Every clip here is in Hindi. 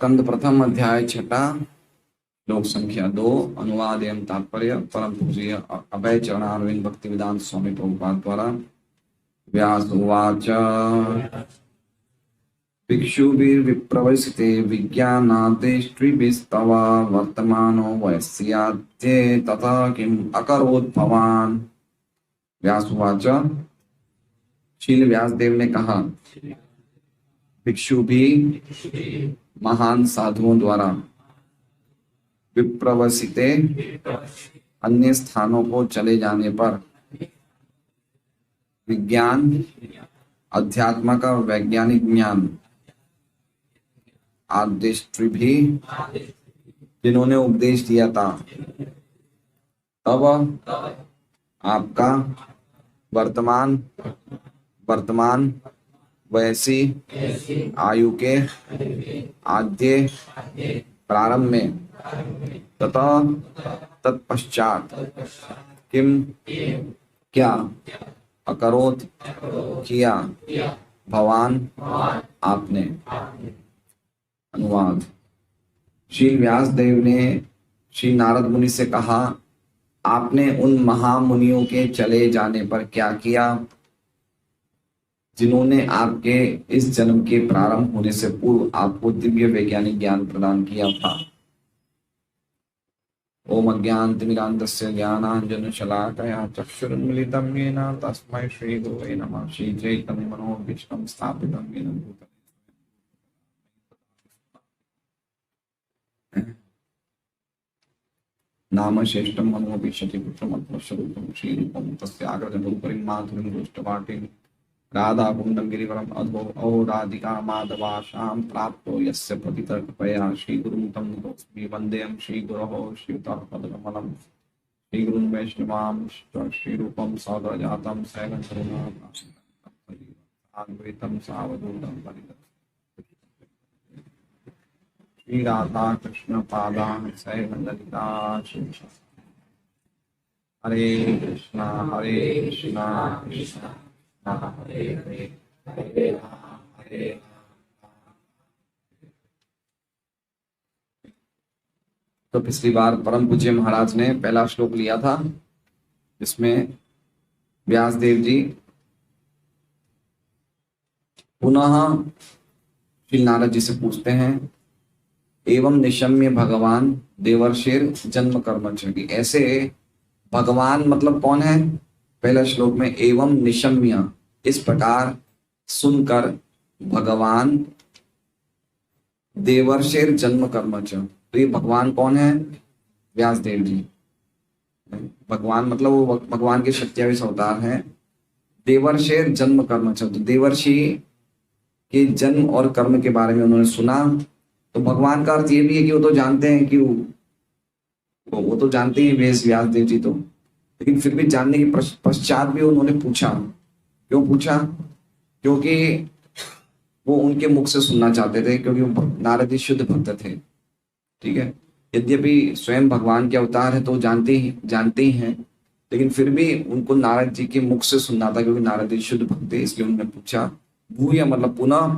स्कंद प्रथम अध्याय छठा श्लोक संख्या 2 अनुवाद एवं तात्पर्य परम पूज्य अभय चरणारविंद भक्ति वेदांत स्वामी प्रभुपाद द्वारा। व्यास उवाच भिक्षुभिर्विप्रवसिते विज्ञानादेष्ट्रिभिस्तव वर्तमानो वयस्याद्ये तथा किम अकरोत् भवान्। व्यास उवाच, शील व्यासदेव ने कहा, भिक्षु भी महान साधुओं द्वारा विप्रवसिते अन्य स्थानों को चले जाने पर विज्ञान अध्यात्म का वैज्ञानिक ज्ञान आदेष्ट्री भी जिन्होंने उपदेश दिया था, तब आपका वर्तमान वैसी आयु के आद्य प्रारंभ में तथा तत्पश्चात किम क्या अकरोत किया भवान आपने। अनुवाद। श्री व्यासदेव ने श्री नारद मुनि से कहा, आपने उन महामुनियों के चले जाने पर क्या किया जिन्होंने आपके इस जन्म के प्रारंभ होने से पूर्व आपको दिव्य वैज्ञानिक ज्ञान प्रदान किया था। ओम अज्ञानतिमिरान्धस्य ज्ञानाञ्जनशलाकया चक्षुरुन्मीलितं येन तस्मै श्रीगुरवे नमः। श्रीचैतन्यमनोभीष्टं स्थापितं येन भूतले नाम श्रेष्ठं मनोभीष्यति पुत्रमत्मस्वरूपं श्रीरूपं तस्याग्रजरूपरिं माधुरीं दृष्टवाटिं राधा कुंडं गिरिवरम अधो औ राधिका माधवाशां प्राप्तो यस्य प्रतितर्पया श्रीगुरुं तं नतोऽस्मि वन्देऽहं श्रीगुरोः श्रीयुतपदकमलं श्रीगुरुं वैष्णवांश्च श्रीरूपं सौदरजातं सैनं करुणाद्वैतं सावधूतं श्रीराधा कृष्ण पादान् सैनं ललिता श्री। हरे कृष्णा कृष्णा हरे हरे हरे राम हरे राम। तो पिछली बार परम पूज्य महाराज ने पहला श्लोक लिया था, जिसमें व्यासदेव जी पुनः श्री नारद जी से पूछते हैं, एवं निशम्य भगवान देवर्षिर जन्म कर्मचि। ऐसे भगवान मतलब कौन है? पहला श्लोक में एवं निशम्य, इस प्रकार सुनकर भगवान देवर्षिर जन्म कर्मच। तो ये भगवान कौन है? व्यासदेव जी। भगवान मतलब वो भगवान के 27 अवतार हैं। देवर्षिर जन्म कर्मच, तो देवर्षि के जन्म और कर्म के बारे में उन्होंने सुना। तो भगवान का अर्थ ये भी है कि वो तो जानते हैं कि वो तो जानते ही व्यासदेव जी तो, लेकिन फिर भी जानने के पश्चात भी उन्होंने पूछा। क्यों पूछा? क्योंकि वो उनके मुख से सुनना चाहते थे, क्योंकि वो नारद जी शुद्ध भक्त थे। ठीक है, यद्यपि स्वयं भगवान के अवतार है तो जानते ही हैं, लेकिन फिर भी उनको नारद जी के मुख से सुनना था, क्योंकि नारद जी शुद्ध भक्त थे। इसलिए उन्होंने पूछा। भूय मतलब पुनः,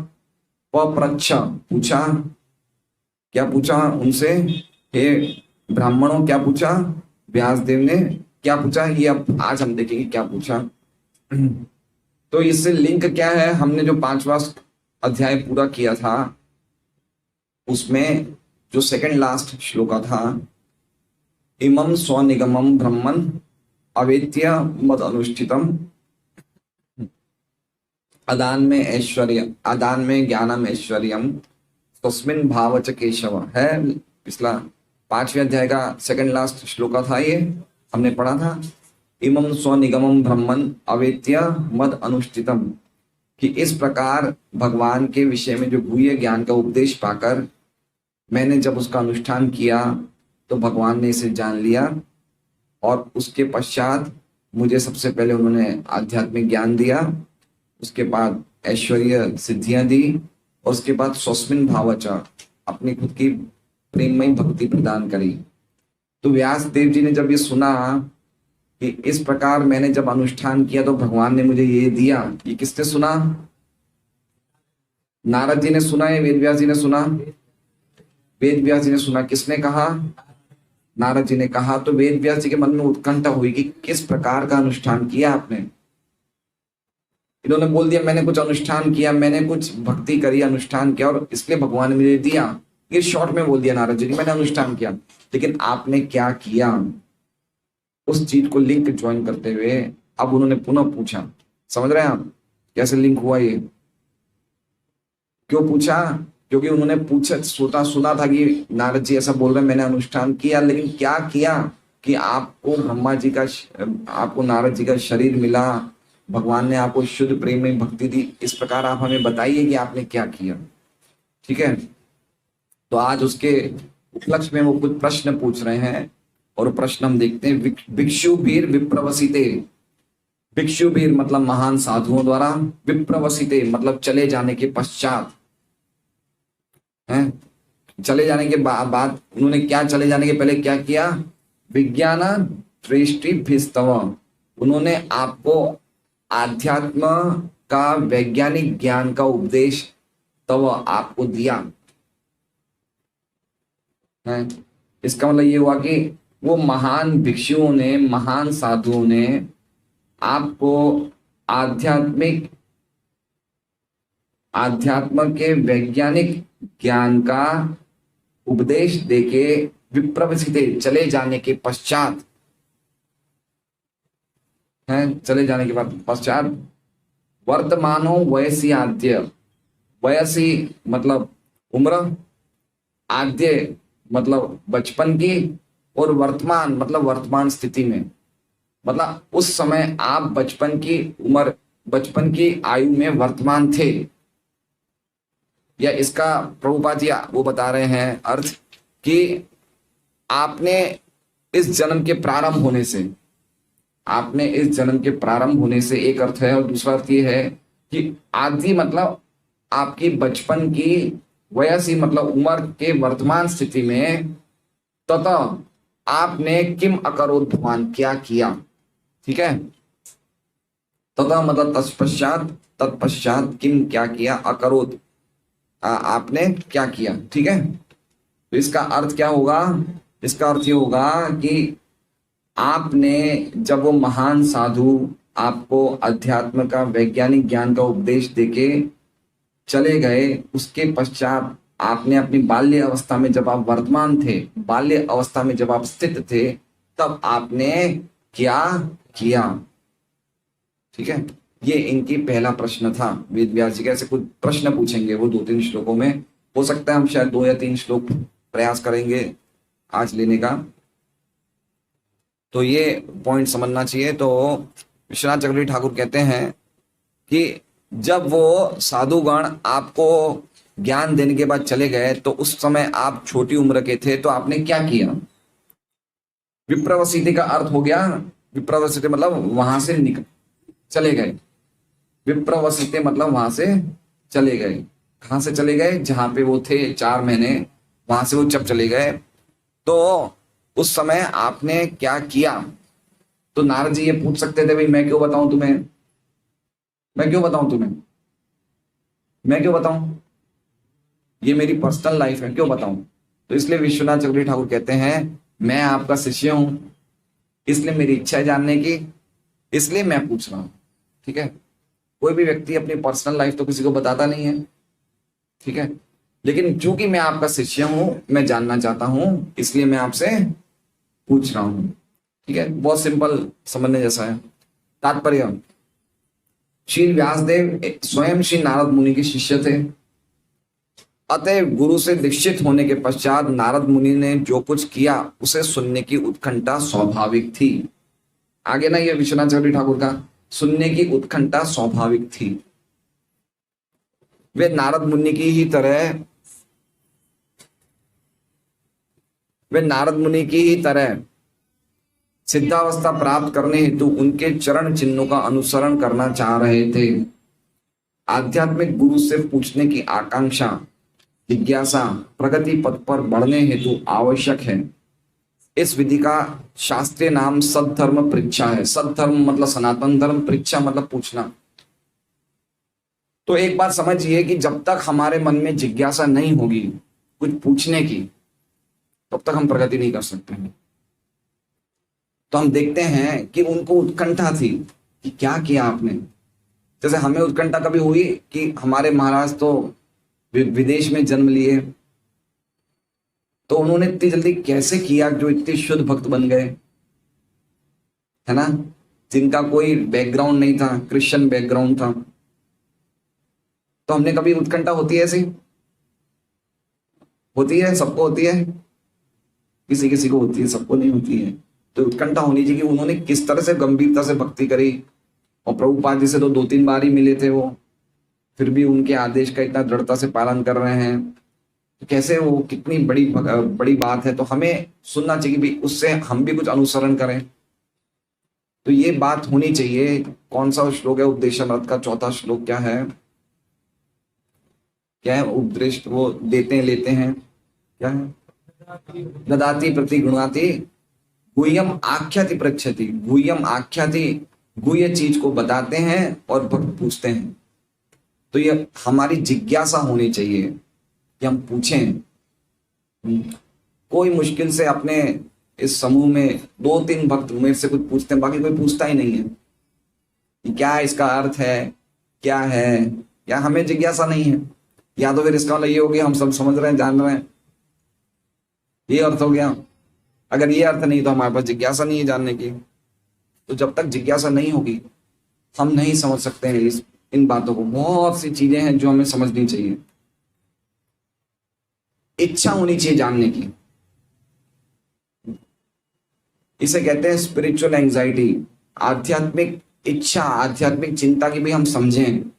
पप्रच्छ पूछा। क्या पूछा उनसे? हे ब्राह्मणों, क्या पूछा? व्यासदेव ने क्या पूछा, ये अब आज हम देखेंगे क्या पूछा। तो इससे लिंक क्या है? हमने जो 5वां अध्याय पूरा किया था, उसमें जो सेकंड लास्ट श्लोक था, इमं स्वनिगमं ब्रह्मन् अवेत्य मद अनुष्ठितम अदान में ज्ञानम ऐश्वर्यम तस्मिन् भावच केशव है। पिछला 5वें अध्याय का सेकंड लास्ट श्लोक था, ये हमने पढ़ा था। इमं स्वनिगमं ब्रह्मन् अवेत्य मद अनुष्ठितम, कि इस प्रकार भगवान के विषय में जो गुह्य ज्ञान का उपदेश पाकर मैंने जब उसका अनुष्ठान किया तो भगवान ने इसे जान लिया, और उसके पश्चात मुझे सबसे पहले उन्होंने आध्यात्मिक ज्ञान दिया, उसके बाद ऐश्वर्य सिद्धियां दी, और उसके बाद स्वस्मिन भावच अपनी खुद की प्रेममयी भक्ति प्रदान करी। तो व्यासदेव जी ने जब ये सुना कि इस प्रकार मैंने जब अनुष्ठान किया तो भगवान ने मुझे ये दिया, ये किसने सुना? नारद जी ने सुना है, वेद व्यास जी ने सुना? वेद व्यास जी ने सुना, किसने कहा? नारद जी ने कहा। तो वेद व्यास जी के मन में उत्कंठा हुई कि किस प्रकार का अनुष्ठान किया आपने। इन्होंने बोल दिया मैंने कुछ अनुष्ठान किया, मैंने कुछ भक्ति करी, अनुष्ठान किया और इसलिए भगवान ने मुझे दिया। ये शॉर्ट में बोल दिया नारद जी ने, मैंने अनुष्ठान किया। लेकिन आपने क्या किया, उस चीज को लिंक ज्वाइन करते हुए अब उन्होंने पुनः पूछा। समझ रहे हैं आप कैसे लिंक हुआ ये? क्यों पूछा? क्योंकि उन्होंने पूछा, सुना था कि नारद जी ऐसा बोल रहे हैं मैंने अनुष्ठान किया, लेकिन क्या किया कि आपको ब्रह्मा जी का, आपको नारद जी का शरीर मिला, भगवान ने आपको शुद्ध प्रेम में भक्ति दी। इस प्रकार आप हमें बताइए कि आपने क्या किया। ठीक है, तो आज उसके उपलक्ष्य में वो कुछ प्रश्न पूछ रहे हैं और प्रश्न हम देखते हैं। भिक्षु भीर विप्रवसिते, भिक्षु भीर मतलब महान साधुओं द्वारा, विप्रवसिते मतलब चले जाने के पश्चात है। चले जाने के बाद उन्होंने क्या, चले जाने के पहले क्या किया? विज्ञान दृष्टि भिस्तव, उन्होंने आपको आध्यात्म का वैज्ञानिक ज्ञान का उपदेश तब आपको दिया है। इसका मतलब ये हुआ कि वो महान भिक्षुओं ने, महान साधुओं ने आपको आध्यात्म के वैज्ञानिक ज्ञान का उपदेश देके विप्रवसिते चले जाने के पश्चात है, चले जाने के बाद पश्चात वर्तमानो वयसी आद्य, वयसी मतलब उम्र, आद्य मतलब बचपन की, और वर्तमान मतलब वर्तमान स्थिति में, मतलब उस समय आप बचपन की उम्र, बचपन की आयु में वर्तमान थे। या इसका प्रभुपाद जी वो बता रहे हैं अर्थ कि आपने इस जन्म के प्रारंभ होने से, आपने इस जन्म के प्रारंभ होने से एक अर्थ है, और दूसरा अर्थ ये है कि आदि मतलब आपकी बचपन की, वयसी मतलब उम्र के वर्तमान स्थिति में, तथा आपने किम अकरोत भगवान क्या किया। ठीक है, तथा मतलब तत्पश्चात, तत्पश्चात किम क्या किया, अकरोत आपने क्या किया। ठीक है, तो इसका अर्थ क्या होगा? इसका अर्थ ये होगा कि आपने, जब वो महान साधु आपको अध्यात्म का वैज्ञानिक ज्ञान का उपदेश देके चले गए, उसके पश्चात आपने अपनी बाल्य अवस्था में, जब आप वर्तमान थे, बाल्य अवस्था में जब आप स्थित थे, तब आपने क्या किया। ठीक है, ये इनकी पहला प्रश्न था। वेद व्यास जी कैसे कुछ प्रश्न पूछेंगे वो 2-3 श्लोकों में, हो सकता है हम शायद 2 या 3 श्लोक प्रयास करेंगे आज लेने का। तो ये पॉइंट समझना चाहिए। तो विश्वनाथ चक्रवर्ती ठाकुर कहते हैं कि जब वो साधुगण आपको ज्ञान देने के बाद चले गए, तो उस समय आप छोटी उम्र के थे, तो आपने क्या किया? विप्रवसिते का अर्थ हो गया, विप्रवसिते मतलब वहां से निकल चले गए, विप्रवसिते मतलब वहां से चले गए। कहां से चले गए? जहां पे वो थे 4 महीने, वहां से वो जब चले गए, तो उस समय आपने क्या किया? तो नारद जी ये पूछ सकते थे, भाई मैं क्यों बताऊं तुम्हें, मैं क्यों बताऊं तुम्हें, मैं क्यों बताऊं, ये मेरी पर्सनल लाइफ है, क्यों बताऊं? तो इसलिए विश्वनाथ चक्रवर्ती ठाकुर कहते हैं मैं आपका शिष्य हूं, इसलिए मेरी इच्छा है जानने की, इसलिए मैं पूछ रहा हूं। ठीक है, कोई भी व्यक्ति अपनी पर्सनल लाइफ तो किसी को बताता नहीं है। ठीक है, लेकिन चूंकि मैं आपका शिष्य हूं, मैं जानना चाहता हूं, इसलिए मैं आपसे पूछ रहा हूं। ठीक है, बहुत सिंपल समझने जैसा है। तात्पर्य, श्री व्यासदेव स्वयं श्री नारद मुनि के शिष्य थे, अतः गुरु से दीक्षित होने के पश्चात नारद मुनि ने जो कुछ किया उसे सुनने की उत्कंठा स्वाभाविक थी। आगे ना ये विश्वनाथ चक्रवर्ती ठाकुर का, सुनने की उत्कंठा स्वाभाविक थी। वे नारद मुनि की ही तरह, वे नारद मुनि की ही तरह सिद्धावस्था प्राप्त करने हेतु उनके चरण चिन्हों का अनुसरण करना चाह रहे थे। आध्यात्मिक गुरु से पूछने की आकांक्षा, जिज्ञासा प्रगति पथ पर बढ़ने हेतु आवश्यक है। इस विधि का शास्त्रीय नाम सद्धर्म परीक्षा है। सद्धर्म मतलब सनातन धर्म, परीक्षा मतलब पूछना। तो एक बात समझिए कि जब तक हमारे मन में जिज्ञासा नहीं होगी, कुछ पूछने की, तब तक हम प्रगति नहीं कर सकते हैं। तो हम देखते हैं कि उनको उत्कंठा थी कि क्या किया आपने। जैसे हमें उत्कंठा कभी हुई कि हमारे महाराज तो विदेश में जन्म लिए, तो उन्होंने इतनी जल्दी कैसे किया जो इतने शुद्ध भक्त बन गए, है ना, जिनका कोई बैकग्राउंड नहीं था, क्रिश्चियन बैकग्राउंड था। तो हमने कभी उत्कंठा होती है ऐसी, होती है, सबको होती है, किसी किसी को होती है, सबको नहीं होती है। तो उत्कंठा होनी चाहिए कि उन्होंने किस तरह से गंभीरता से भक्ति करी। और प्रभुपाद जी से तो 2-3 बार ही मिले थे वो, फिर भी उनके आदेश का इतना दृढ़ता से पालन कर रहे हैं, तो कैसे वो, कितनी बड़ी बात है। तो हमें सुनना चाहिए भी, उससे हम भी कुछ अनुसरण करें। तो ये बात होनी चाहिए। कौन सा श्लोक है उपदेशामृत का, चौथा श्लोक क्या है, क्या है, उपदेश वो देते हैं, लेते हैं, क्या है, ददाति प्रति गुणाति गुह्यम आख्याति प्रच्छति। गुह्यम आख्याति, गुह्य चीज को बताते हैं और भक्त पूछते हैं। तो ये हमारी जिज्ञासा होनी चाहिए कि हम पूछें। कोई मुश्किल से अपने इस समूह में 2-3 भक्त मेरे से कुछ पूछते हैं, बाकी कोई पूछता ही नहीं है कि क्या इसका अर्थ है, क्या है, या हमें जिज्ञासा नहीं है। या तो फिर इसका मतलब ये हो गया हम सब समझ रहे हैं, जान रहे हैं, ये अर्थ हो गया। अगर ये अर्थ नहीं तो हमारे पास जिज्ञासा नहीं है जानने की। तो जब तक जिज्ञासा नहीं होगी हम नहीं समझ सकते हैं इन बातों को। बहुत सी चीजें हैं जो हमें समझनी चाहिए। इच्छा होनी चाहिए जानने की, इसे कहते हैं स्पिरिचुअल एंजाइटी, आध्यात्मिक इच्छा, आध्यात्मिक चिंता की भी हम समझें।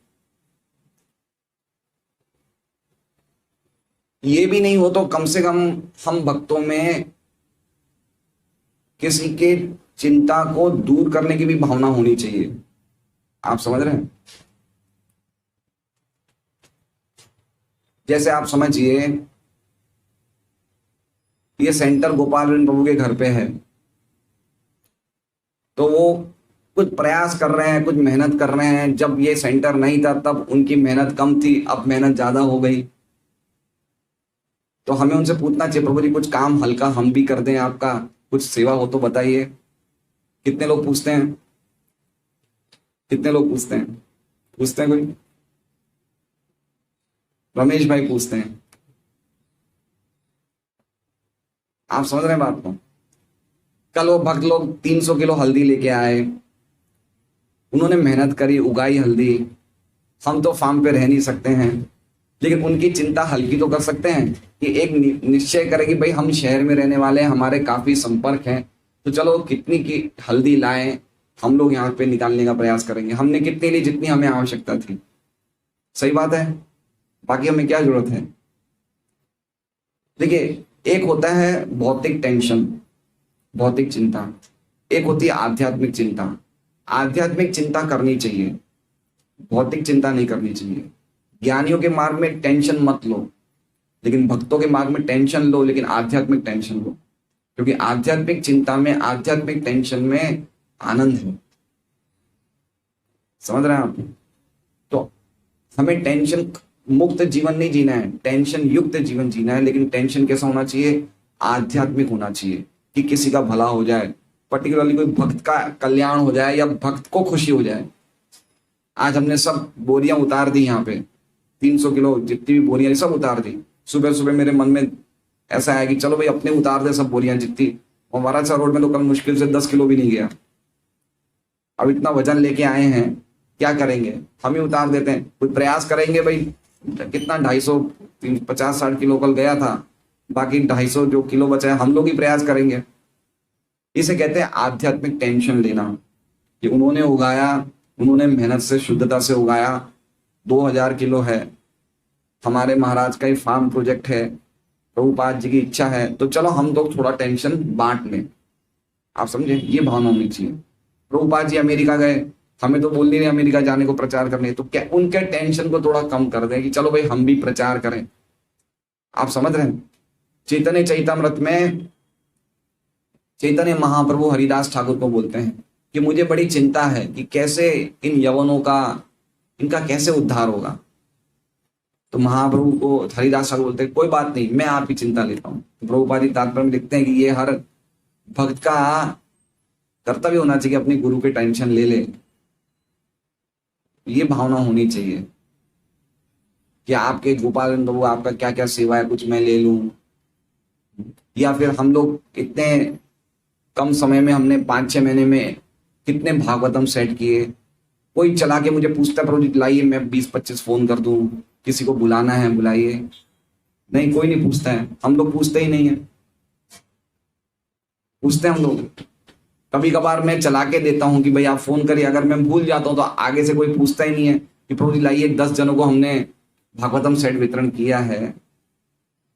ये भी नहीं हो तो कम से कम हम भक्तों में किसी के चिंता को दूर करने की भी भावना होनी चाहिए। आप समझ रहे हैं? जैसे आप समझिए ये सेंटर गोपाल प्रभु के घर पे है, तो वो कुछ प्रयास कर रहे हैं, कुछ मेहनत कर रहे हैं। जब ये सेंटर नहीं था तब उनकी मेहनत कम थी, अब मेहनत ज्यादा हो गई। तो हमें उनसे पूछना चाहिए, प्रभु जी कुछ काम हल्का हम भी कर दें, आपका कुछ सेवा हो तो बताइए। कितने लोग पूछते हैं? कितने लोग पूछते हैं? पूछते हैं कोई? रमेश भाई पूछते हैं। आप समझ रहे हैं बात को? कल वो भक्त लोग 300 किलो हल्दी लेके आए, उन्होंने मेहनत करी, उगाई हल्दी। हम तो फार्म पे रह नहीं सकते हैं, लेकिन उनकी चिंता हल्की तो कर सकते हैं कि एक निश्चय करें कि भाई हम शहर में रहने वाले हैं, हमारे काफी संपर्क हैं, तो चलो कितनी की हल्दी लाएं, हम लोग यहाँ पे निकालने का प्रयास करेंगे। हमने कितनी ली? जितनी हमें आवश्यकता थी। सही बात है, बाकी हमें क्या जरूरत है? देखिए, एक होता है भौतिक टेंशन, भौतिक चिंता, एक होती है आध्यात्मिक चिंता। आध्यात्मिक चिंता करनी चाहिए, भौतिक चिंता नहीं करनी चाहिए। ज्ञानियों के मार्ग में टेंशन मत लो, लेकिन भक्तों के मार्ग में टेंशन लो, लेकिन आध्यात्मिक टेंशन लो। क्योंकि आध्यात्मिक चिंता में, आध्यात्मिक टेंशन में आनंद है। समझ रहे हैं आप? तो हमें टेंशन मुक्त जीवन नहीं जीना है, टेंशन युक्त जीवन जीना है। लेकिन टेंशन कैसा होना चाहिए? आध्यात्मिक होना चाहिए, कि किसी का भला हो जाए, पर्टिकुलरली कोई भक्त का कल्याण हो जाए या भक्त को खुशी हो जाए। आज हमने सब बोरियां उतार दी, यहाँ पे 300 किलो जितनी भी बोरियां सब उतार दी। सुबह सुबह मेरे मन में ऐसा आया कि चलो भाई अपने उतार दे सब बोरियां जितनी। और महाराज रोड में तो कल मुश्किल से 10 किलो भी नहीं गया। अब इतना वजन लेके आए हैं, क्या करेंगे? हम ही उतार देते हैं। कोई प्रयास करेंगे भाई, कितना 250 50-60 किलो कल गया था, बाकी 250 जो किलो बचा है हम लोग ही प्रयास करेंगे। इसे कहते हैं आध्यात्मिक टेंशन लेना, कि उन्होंने उगाया, उन्होंने मेहनत से, शुद्धता से उगाया। 2000 किलो है, हमारे महाराज का ही फार्म प्रोजेक्ट है, प्रभुपाद जी की इच्छा है, तो चलो हम लोग थोड़ा टेंशन बांट लें। आप समझे? ये भावना होनी चाहिए। प्रभुपाद जी अमेरिका गए, हमें तो बोल नहीं रहे अमेरिका जाने को प्रचार करने, तो क्या उनके टेंशन को थोड़ा कम कर दें कि चलो भाई हम भी प्रचार करें। आप समझ रहे हैं? चैतन्य चैतामृत में चैतन्य महाप्रभु हरिदास ठाकुर को बोलते हैं कि मुझे बड़ी चिंता है कि कैसे इन यवनों का, इनका कैसे उद्धार होगा। तो महाप्रभु को हरिदास ठाकुर बोलते हैं कोई बात नहीं, मैं आपकी चिंता लेता हूँ। तो प्रभुपाद जी तात्पर्य में लिखते हैं कि ये हर भक्त का कर्तव्य होना चाहिए, अपने गुरु के टेंशन ले ले। ये भावना होनी चाहिए कि आपके गोपाल प्रभु आपका क्या क्या सेवा है, कुछ मैं ले लूं। या फिर हम लोग कितने कम समय में, हमने 5-6 महीने में कितने भागवतम सेट किए। कोई चला के मुझे पूछता है प्रभु जी लाइए मैं 20-25 फोन कर दूं, किसी को बुलाना है बुलाइए। नहीं, कोई नहीं पूछता है, हम लोग पूछते ही नहीं है। पूछते हैं हम लोग, कभी कभार मैं चला के देता हूं कि भाई आप फोन करिए, अगर मैं भूल जाता हूं तो आगे से कोई पूछता ही नहीं है कि प्रभु जी लाइए 10 जनों को हमने भागवतम सेट वितरण किया है।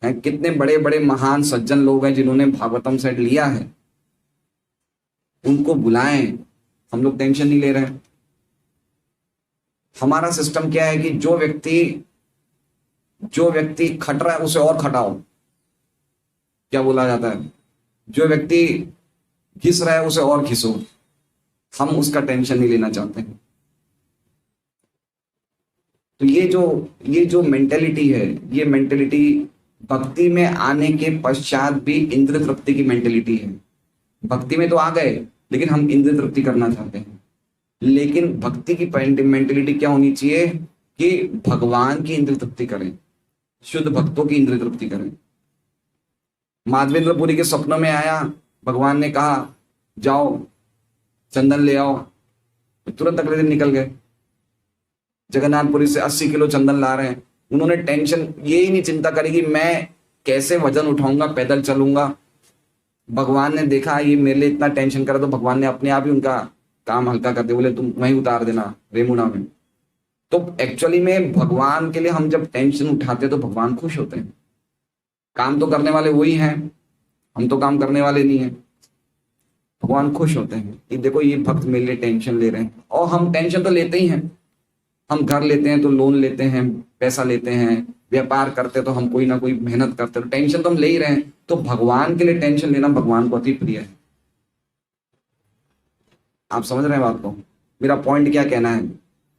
कितने बड़े बड़े महान सज्जन लोग हैं जिन्होंने भागवतम सेट लिया है, उनको बुलाएं। हम लोग टेंशन नहीं ले रहे हैं। हमारा सिस्टम क्या है कि जो व्यक्ति खट रहा है उसे और खटाओ, क्या बोला जाता है, जो व्यक्ति घिस रहा है उसे और घिसो। हम उसका टेंशन नहीं लेना चाहते हैं। तो ये जो मेंटेलिटी है, ये मेंटेलिटी भक्ति में आने के पश्चात भी इंद्रिय तृप्ति की मेंटेलिटी है। भक्ति में तो आ गए लेकिन हम इंद्रिय तृप्ति करना चाहते हैं। लेकिन भक्ति की मेंटेलिटी क्या होनी चाहिए कि भगवान की इंद्रिय तृप्ति करें, शुद्ध भक्तों की इंद्रिय तृप्ति करें। माधवेंद्रपुरी के सपनों में आया, भगवान ने कहा जाओ चंदन ले आओ, तुरंत अगले दिन निकल गए। जगन्नाथपुरी से 80 किलो चंदन ला रहे हैं। उन्होंने टेंशन ये ही नहीं चिंता करी कि मैं कैसे वजन उठाऊंगा, पैदल चलूंगा। भगवान ने देखा ये मेरे लिए इतना टेंशन करा, तो भगवान ने अपने आप ही उनका काम हल्का कर दिया, बोले तुम वहीं उतार देना रेमुना में। तो एक्चुअली में भगवान के लिए हम जब टेंशन उठाते तो भगवान खुश होते हैं। काम तो करने वाले वही हैं, हम तो काम करने वाले नहीं हैं। भगवान खुश होते हैं कि देखो ये भक्त मेरे लिए टेंशन ले रहे हैं। और हम टेंशन तो लेते ही हैं। हम घर लेते हैं तो लोन लेते हैं, पैसा लेते हैं, व्यापार करते तो हम कोई ना कोई मेहनत करते, तो टेंशन तो हम ले ही रहे हैं। तो भगवान के लिए टेंशन लेना भगवान को अति प्रिय है। आप समझ रहे हैं बात को? मेरा पॉइंट क्या कहना है?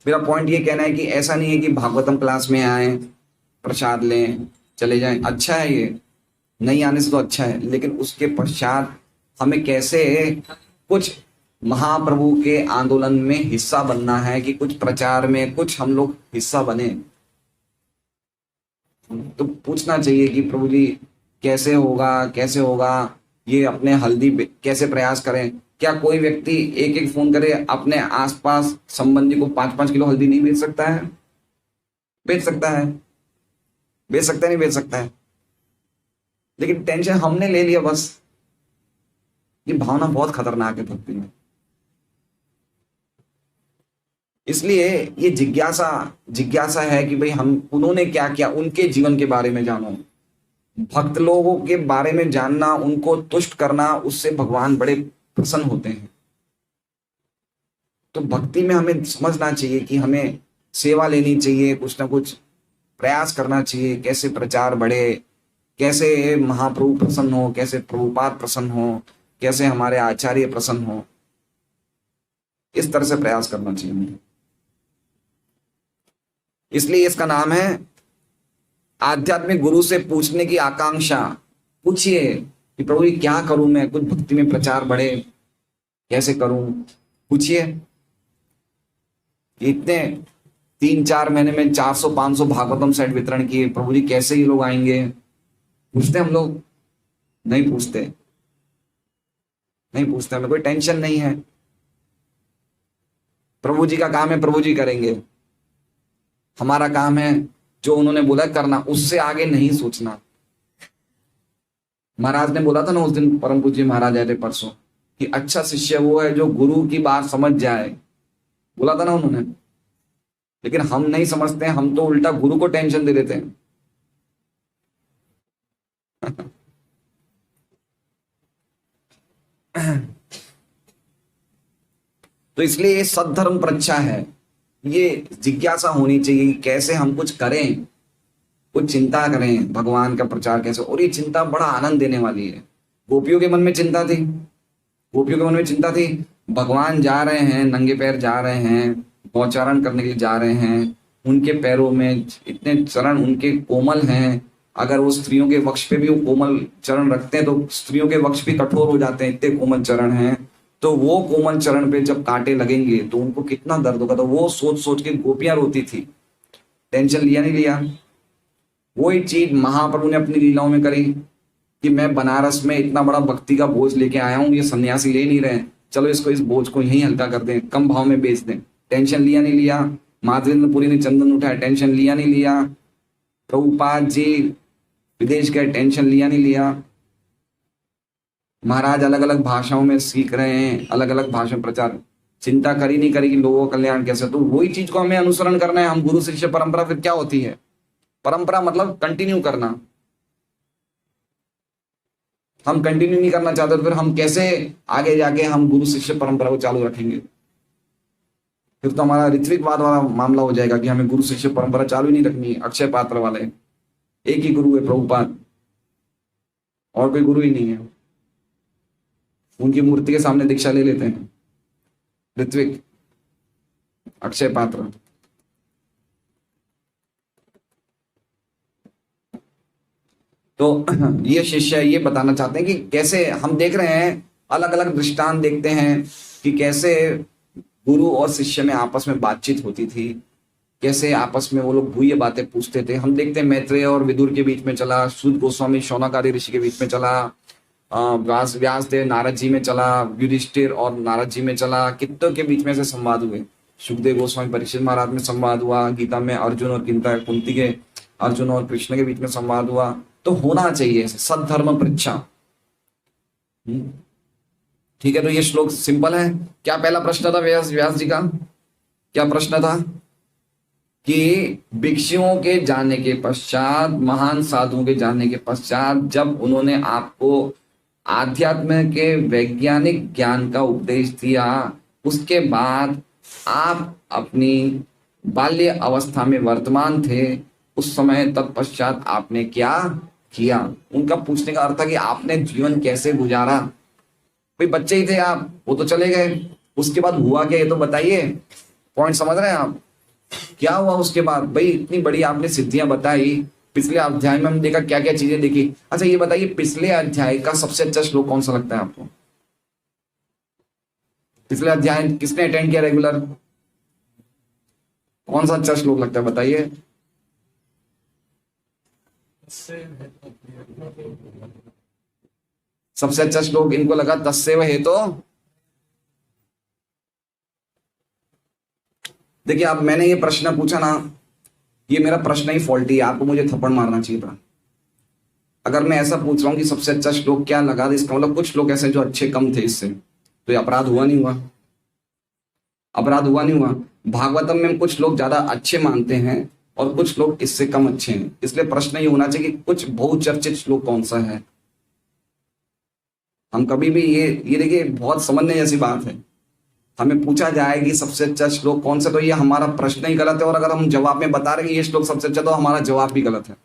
मेरा पॉइंट ये कहना है कि ऐसा नहीं है कि भागवतम क्लास में आए, प्रसाद लें, चले जाएं। अच्छा है, ये नहीं आने से तो अच्छा है, लेकिन उसके पश्चात हमें कैसे कुछ महाप्रभु के आंदोलन में हिस्सा बनना है, कि कुछ प्रचार में कुछ हम लोग हिस्सा बने। तो पूछना चाहिए कि प्रभु जी कैसे होगा, ये अपने हल्दी पे कैसे प्रयास करें। क्या कोई व्यक्ति एक एक फोन करे अपने आसपास संबंधी को 5-5 किलो हल्दी नहीं बेच सकता है? बेच सकता है, बेच सकता है, नहीं बेच सकता है। लेकिन टेंशन हमने ले लिया बस। ये भावना बहुत खतरनाक है भक्ति में। इसलिए ये जिज्ञासा है कि भाई हम उन्होंने क्या किया, उनके जीवन के बारे में जानो। भक्त लोगों के बारे में जानना, उनको तुष्ट करना, उससे भगवान बड़े प्रसन्न होते हैं। तो भक्ति में हमें समझना चाहिए कि हमें सेवा लेनी चाहिए, कुछ ना कुछ प्रयास करना चाहिए, कैसे प्रचार बढ़े, कैसे महाप्रभु प्रसन्न हो, कैसे प्रभुपाद प्रसन्न हो, कैसे हमारे आचार्य प्रसन्न हो। इस तरह से प्रयास करना चाहिए हमें। इसलिए इसका नाम है आध्यात्मिक गुरु से पूछने की आकांक्षा। पूछिए कि प्रभु जी क्या करूं मैं, कुछ भक्ति में प्रचार बढ़े, कैसे करूं। पूछिए। इतने 3-4 महीने में 400-500 भागवतम सेट वितरण किए, प्रभु जी कैसे ये लोग आएंगे? पूछते हम लोग? नहीं पूछते, नहीं पूछते। हमें कोई टेंशन नहीं है। प्रभु जी का काम है, प्रभु जी करेंगे। हमारा काम है जो उन्होंने बोला करना, उससे आगे नहीं सोचना। महाराज ने बोला था ना उस दिन, परम पूज्य महाराज आए थे परसों, कि अच्छा शिष्य वो है जो गुरु की बात समझ जाए। बोला था ना उन्होंने। लेकिन हम नहीं समझते हैं, हम तो उल्टा गुरु को टेंशन दे देते हैं। तो इसलिए ये सद्धर्म प्रच्छा है। ये जिज्ञासा होनी चाहिए कि कैसे हम कुछ करें, कुछ चिंता करें, भगवान का प्रचार कैसे। और ये चिंता बड़ा आनंद देने वाली है। गोपियों के मन में चिंता थी, गोपियों के मन में चिंता थी। भगवान जा रहे हैं, नंगे पैर जा रहे हैं, गौचारण करने के लिए जा रहे हैं, उनके पैरों में इतने चरण उनके कोमल हैं, अगर वो स्त्रियों के वक्ष पे भी वो कोमल चरण रखते हैं तो स्त्रियों के वक्ष भी कठोर हो जाते हैं, इतने कोमल चरण हैं। तो वो कोमल चरण पे जब कांटे लगेंगे तो उनको कितना दर्द होगा। तो वो सोच सोच के गोपियां रोती थी। टेंशन लिया नहीं लिया? वही चीज महाप्रभु ने अपनी लीलाओं में करी कि मैं बनारस में इतना बड़ा भक्ति का बोझ लेके आया हूँ, ये सन्यासी ले नहीं रहे, चलो इसको इस बोझ को यहीं हल्का कर दें, कम भाव में बेच दें। टेंशन लिया नहीं लिया? माधवेंद्रपुरी ने चंदन उठाया, टेंशन लिया नहीं लिया? प्रभुपाद जी विदेश गए, टेंशन लिया नहीं लिया? महाराज अलग अलग भाषाओं में सीख रहे हैं, अलग अलग भाषा में प्रचार, चिंता करी नहीं करी कि लोगों का कल्याण कैसे। तो वही चीज को हमें अनुसरण करना है। हम गुरु शिष्य परंपरा फिर क्या होती है? परंपरा मतलब कंटिन्यू करना। हम कंटिन्यू नहीं करना चाहते तो फिर हम कैसे आगे जाके हम गुरु शिष्य परंपरा को चालू रखेंगे? फिर तो हमारा ऋत्विकवाद वाला मामला हो जाएगा कि हमें गुरु शिष्य परंपरा चालू ही नहीं रखनी। अक्षय पात्र वाले, एक ही गुरु है प्रभुपाद, और कोई गुरु ही नहीं है। उनकी मूर्ति के सामने दीक्षा ले लेते हैं ऋत्विक, अक्षय पात्र। तो ये शिष्य ये बताना चाहते हैं कि कैसे हम देख रहे हैं, अलग अलग दृष्टांत देखते हैं कि कैसे गुरु और शिष्य में आपस में बातचीत होती थी, कैसे आपस में वो लोग भूय बातें पूछते थे। हम देखते हैं मैत्रेय और विदुर के बीच में चला, सूत गोस्वामी शौनकादि ऋषि के बीच में चला, व्यासदेव नारद जी में चला, युधिष्ठिर और नारद जी में चला, कितनों के बीच में से संवाद हुए। सुखदेव गोस्वामी परीक्षित महाराज में संवाद हुआ, गीता में अर्जुन और कुंती के, अर्जुन और कृष्ण के बीच में संवाद हुआ। तो होना चाहिए सद्धर्म परीक्षा। ठीक है, तो ये श्लोक सिंपल है। क्या पहला प्रश्न था व्यास जी का? क्या प्रश्न था? कि भिक्षुओं के जाने के पश्चात, महान साधुओं के जाने के पश्चात, जब उन्होंने आपको आध्यात्म के वैज्ञानिक ज्ञान का उपदेश दिया, उसके बाद आप अपनी बाल्य अवस्था में वर्तमान थे, उस समय तत्पश्चात आपने क्या किया? उनका पूछने का अर्थ था कि आपने जीवन कैसे गुजारा। भाई बच्चे ही थे आप, वो तो चले गए, उसके बाद हुआ क्या ये तो बताइए। पॉइंट समझ रहे हैं आप? क्या हुआ उसके बाद? भाई इतनी बड़ी आपने सिद्धियां बताई, पिछले अध्याय में हम देखा क्या क्या चीजें देखी। अच्छा ये बताइए, पिछले अध्याय का सबसे अच्छा श्लोक कौन सा लगता है आपको? पिछले अध्याय किसने अटेंड किया रेगुलर? कौन सा अच्छा श्लोक लगता है बताइए? सबसे अच्छा श्लोक इनको लगा तस्सेव हेतो। देखिए, अब मैंने ये प्रश्न पूछा ना, ये मेरा प्रश्न ही फॉल्टी है, आपको मुझे थप्पड़ मारना चाहिए था। अगर मैं ऐसा पूछ रहा हूँ कि सबसे अच्छा श्लोक क्या लगा, तो इसका मतलब कुछ लोग ऐसे जो अच्छे कम थे इससे, तो ये अपराध हुआ नहीं हुआ? अपराध हुआ नहीं हुआ? भागवतम में कुछ लोग ज्यादा अच्छे मानते हैं और कुछ लोग इससे कम अच्छे हैं, इसलिए प्रश्न ये होना चाहिए कि कुछ बहुचर्चित श्लोक कौन सा है। हम कभी भी ये देखिए, बहुत समझने जैसी बात है। हमें पूछा जाए कि सबसे अच्छा श्लोक कौन सा, तो ये हमारा प्रश्न ही गलत है, और अगर हम जवाब में बता रहे हैं कि ये श्लोक सबसे अच्छा, तो हमारा जवाब भी गलत है।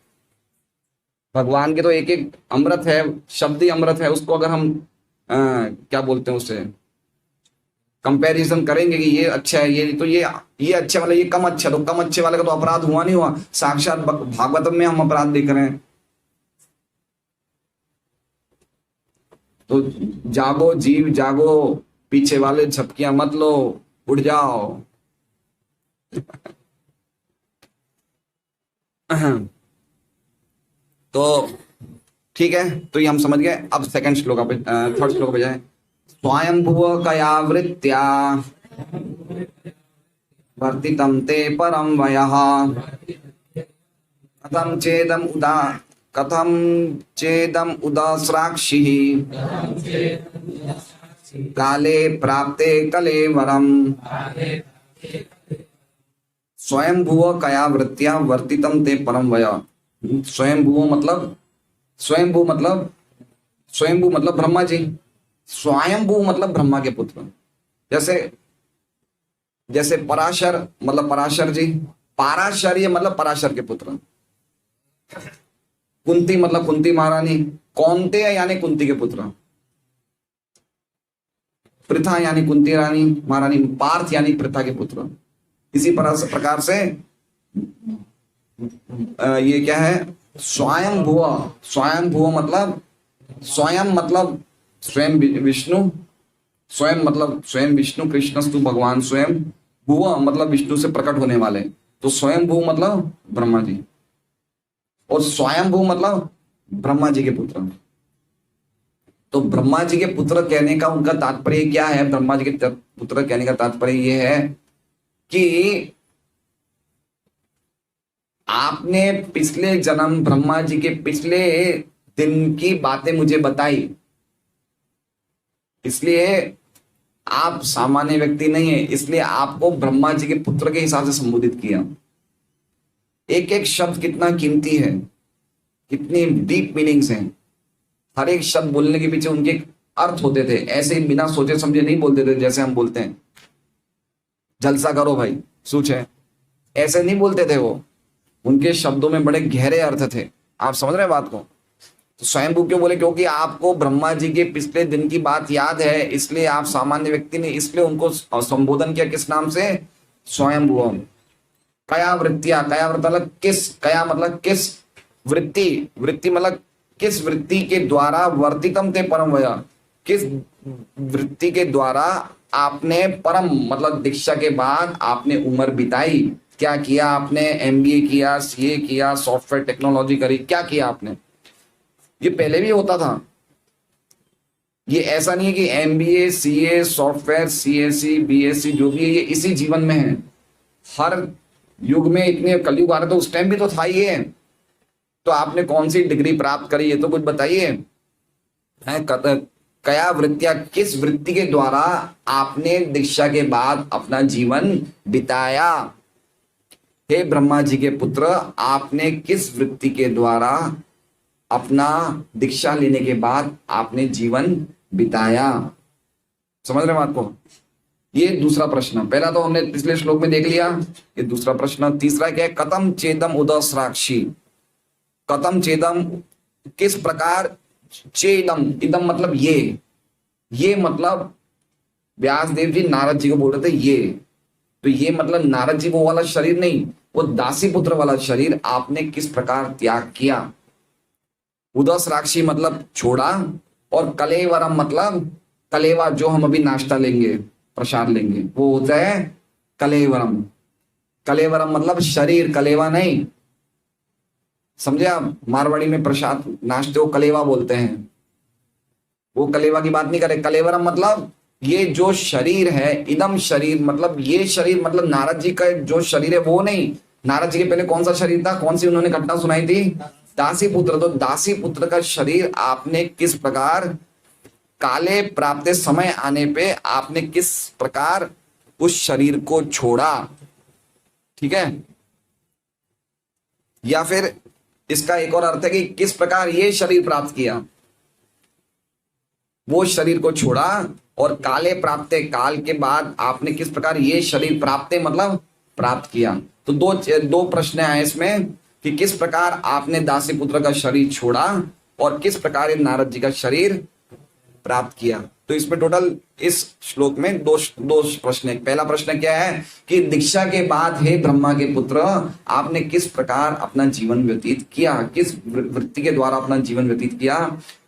भगवान के तो एक एक अमृत है, शब्द ही अमृत है, उसको अगर हम क्या बोलते हैं, उसे कंपैरिजन करेंगे कि ये अच्छा है, ये तो ये अच्छा मतलब ये कम अच्छा, तो कम अच्छे वाले का तो अपराध हुआ नहीं हुआ? साक्षात भागवतम में हम अपराध देख रहे हैं। तो जागो जीव जागो, पीछे वाले झपकियां मत लो, उड़ जाओ। तो ठीक है, तो ये हम समझ गए। अब सेकंड श्लोक पे, थर्ड श्लोक पे जाए। स्वयंभुव कयावृत्या वर्तितं ते परम वयः, कथम चेदम उदास्राक्षिः काले प्राप्ते कलेवरम। स्वयंभुव कयावृत्या वर्तितं ते परम वयः। स्वयंभुव मतलब ब्रह्मा जी। स्वयंभू मतलब ब्रह्मा के पुत्र। जैसे पराशर मतलब पराशर जी, पाराशर्य मतलब पराशर के पुत्र। कुंती मतलब कुंती महारानी, कौन्तेय यानी कुंती के पुत्र, पृथा यानी कुंती रानी महारानी, पार्थ यानी पृथा के पुत्र। इसी प्रकार से ये क्या है? स्वयं भुव। स्वयं भुव मतलब, स्वयं मतलब स्वयं विष्णु, स्वयं मतलब स्वयं विष्णु, कृष्णस्तु भगवान स्वयं, भुव मतलब विष्णु से प्रकट होने वाले, तो स्वयं भू मतलब ब्रह्मा जी, और स्वयं भू मतलब ब्रह्मा जी के पुत्र। तो ब्रह्मा जी के पुत्र कहने का उनका तात्पर्य क्या है? ब्रह्मा जी के पुत्र कहने का तात्पर्य ये है कि आपने पिछले जन्म, ब्रह्मा जी के पिछले दिन की बातें मुझे बताई, इसलिए आप सामान्य व्यक्ति नहीं है, इसलिए आपको ब्रह्मा जी के पुत्र के हिसाब से संबोधित किया। एक एक शब्द कितना कीमती है, कितनी डीप मीनिंग्स हैं। हर एक शब्द बोलने के पीछे उनके अर्थ होते थे, ऐसे ही बिना सोचे समझे नहीं बोलते थे जैसे हम बोलते हैं जलसा करो भाई सूच है, ऐसे नहीं बोलते थे वो। उनके शब्दों में बड़े गहरे अर्थ थे। आप समझ रहे हैं बात को? तो स्वयंभू क्यों बोले? क्योंकि आपको ब्रह्मा जी के पिछले दिन की बात याद है, इसलिए आप सामान्य व्यक्ति ने, इसलिए उनको संबोधन किया किस नाम से? स्वयंभू। कया वृत्तिया, कया वृत्ति मतलब किस, कया मतलब किस, वृत्ति, वृत्ति मतलब किस वृत्ति के द्वारा, वर्तितम ते परम वया, किस वृत्ति के द्वारा आपने परम मतलब दीक्षा के बाद आपने उम्र बिताई। क्या किया आपने? एमबीए किया, सीए किया, सॉफ्टवेयर टेक्नोलॉजी करी, क्या किया आपने? ये पहले भी होता था। ये ऐसा नहीं है कि MBA, CA, software, CSC, BSc जो भी है ये इसी जीवन में है। हर युग में इतने कलयुग आ रहे, तो उस टाइम भी तो था ये। तो आपने कौन सी डिग्री प्राप्त करी, ये तो कुछ बताइए। है कया वृत्तिया, किस वृत्ति के द्वारा आपने दीक्षा के बाद अपना जीवन बिताया? हे ब्रह्मा जी के पुत्र, आपने किस वृत्ति के द्वारा अपना दीक्षा लेने के बाद आपने जीवन बिताया? समझ रहे बात को? ये दूसरा प्रश्न। पहला तो हमने पिछले श्लोक में देख लिया, ये दूसरा प्रश्न। तीसरा क्या है? कथम चेदम उदस्राक्षी, कथम चेदम किस प्रकार, चेदम, इदम मतलब ये मतलब व्यास देव जी नारद जी को बोल रहे थे ये, तो ये मतलब नारद जी वो वाला शरीर नहीं, वो दासी पुत्र वाला शरीर आपने किस प्रकार त्याग किया। उदस्राक्षी मतलब छोड़ा, और कलेवरम मतलब कलेवा, जो हम अभी नाश्ता लेंगे, प्रसाद लेंगे, वो होता है कलेवरम। कलेवरम मतलब शरीर, कलेवा नहीं। समझे आप? मारवाड़ी में प्रसाद नाश्ते को कलेवा बोलते हैं, वो कलेवा की बात नहीं करे। कलेवरम मतलब ये जो शरीर है, इदम शरीर मतलब ये शरीर, मतलब नारद जी का जो शरीर है वो नहीं। नारद जी के पहले कौन सा शरीर था? कौन सी उन्होंने घटना सुनाई थी? दासी पुत्र। तो दासी पुत्र का शरीर आपने किस प्रकार काले प्राप्त समय आने पे आपने किस प्रकार उस शरीर को छोड़ा। ठीक है? या फिर इसका एक और अर्थ है कि किस प्रकार ये शरीर प्राप्त किया, वो शरीर को छोड़ा, और काले प्राप्त, काल के बाद आपने किस प्रकार ये शरीर प्राप्त मतलब प्राप्त किया। तो दो प्रश्न आए इसमें कि किस प्रकार आपने दासी पुत्र का शरीर छोड़ा और किस प्रकार नारद जी का शरीर प्राप्त किया। तो इसमें टोटल इस श्लोक में दो प्रश्न है। पहला प्रश्न क्या है कि दीक्षा के बाद हे ब्रह्मा के पुत्र, आपने किस प्रकार अपना जीवन व्यतीत किया, किस वृत्ति के द्वारा अपना जीवन व्यतीत किया।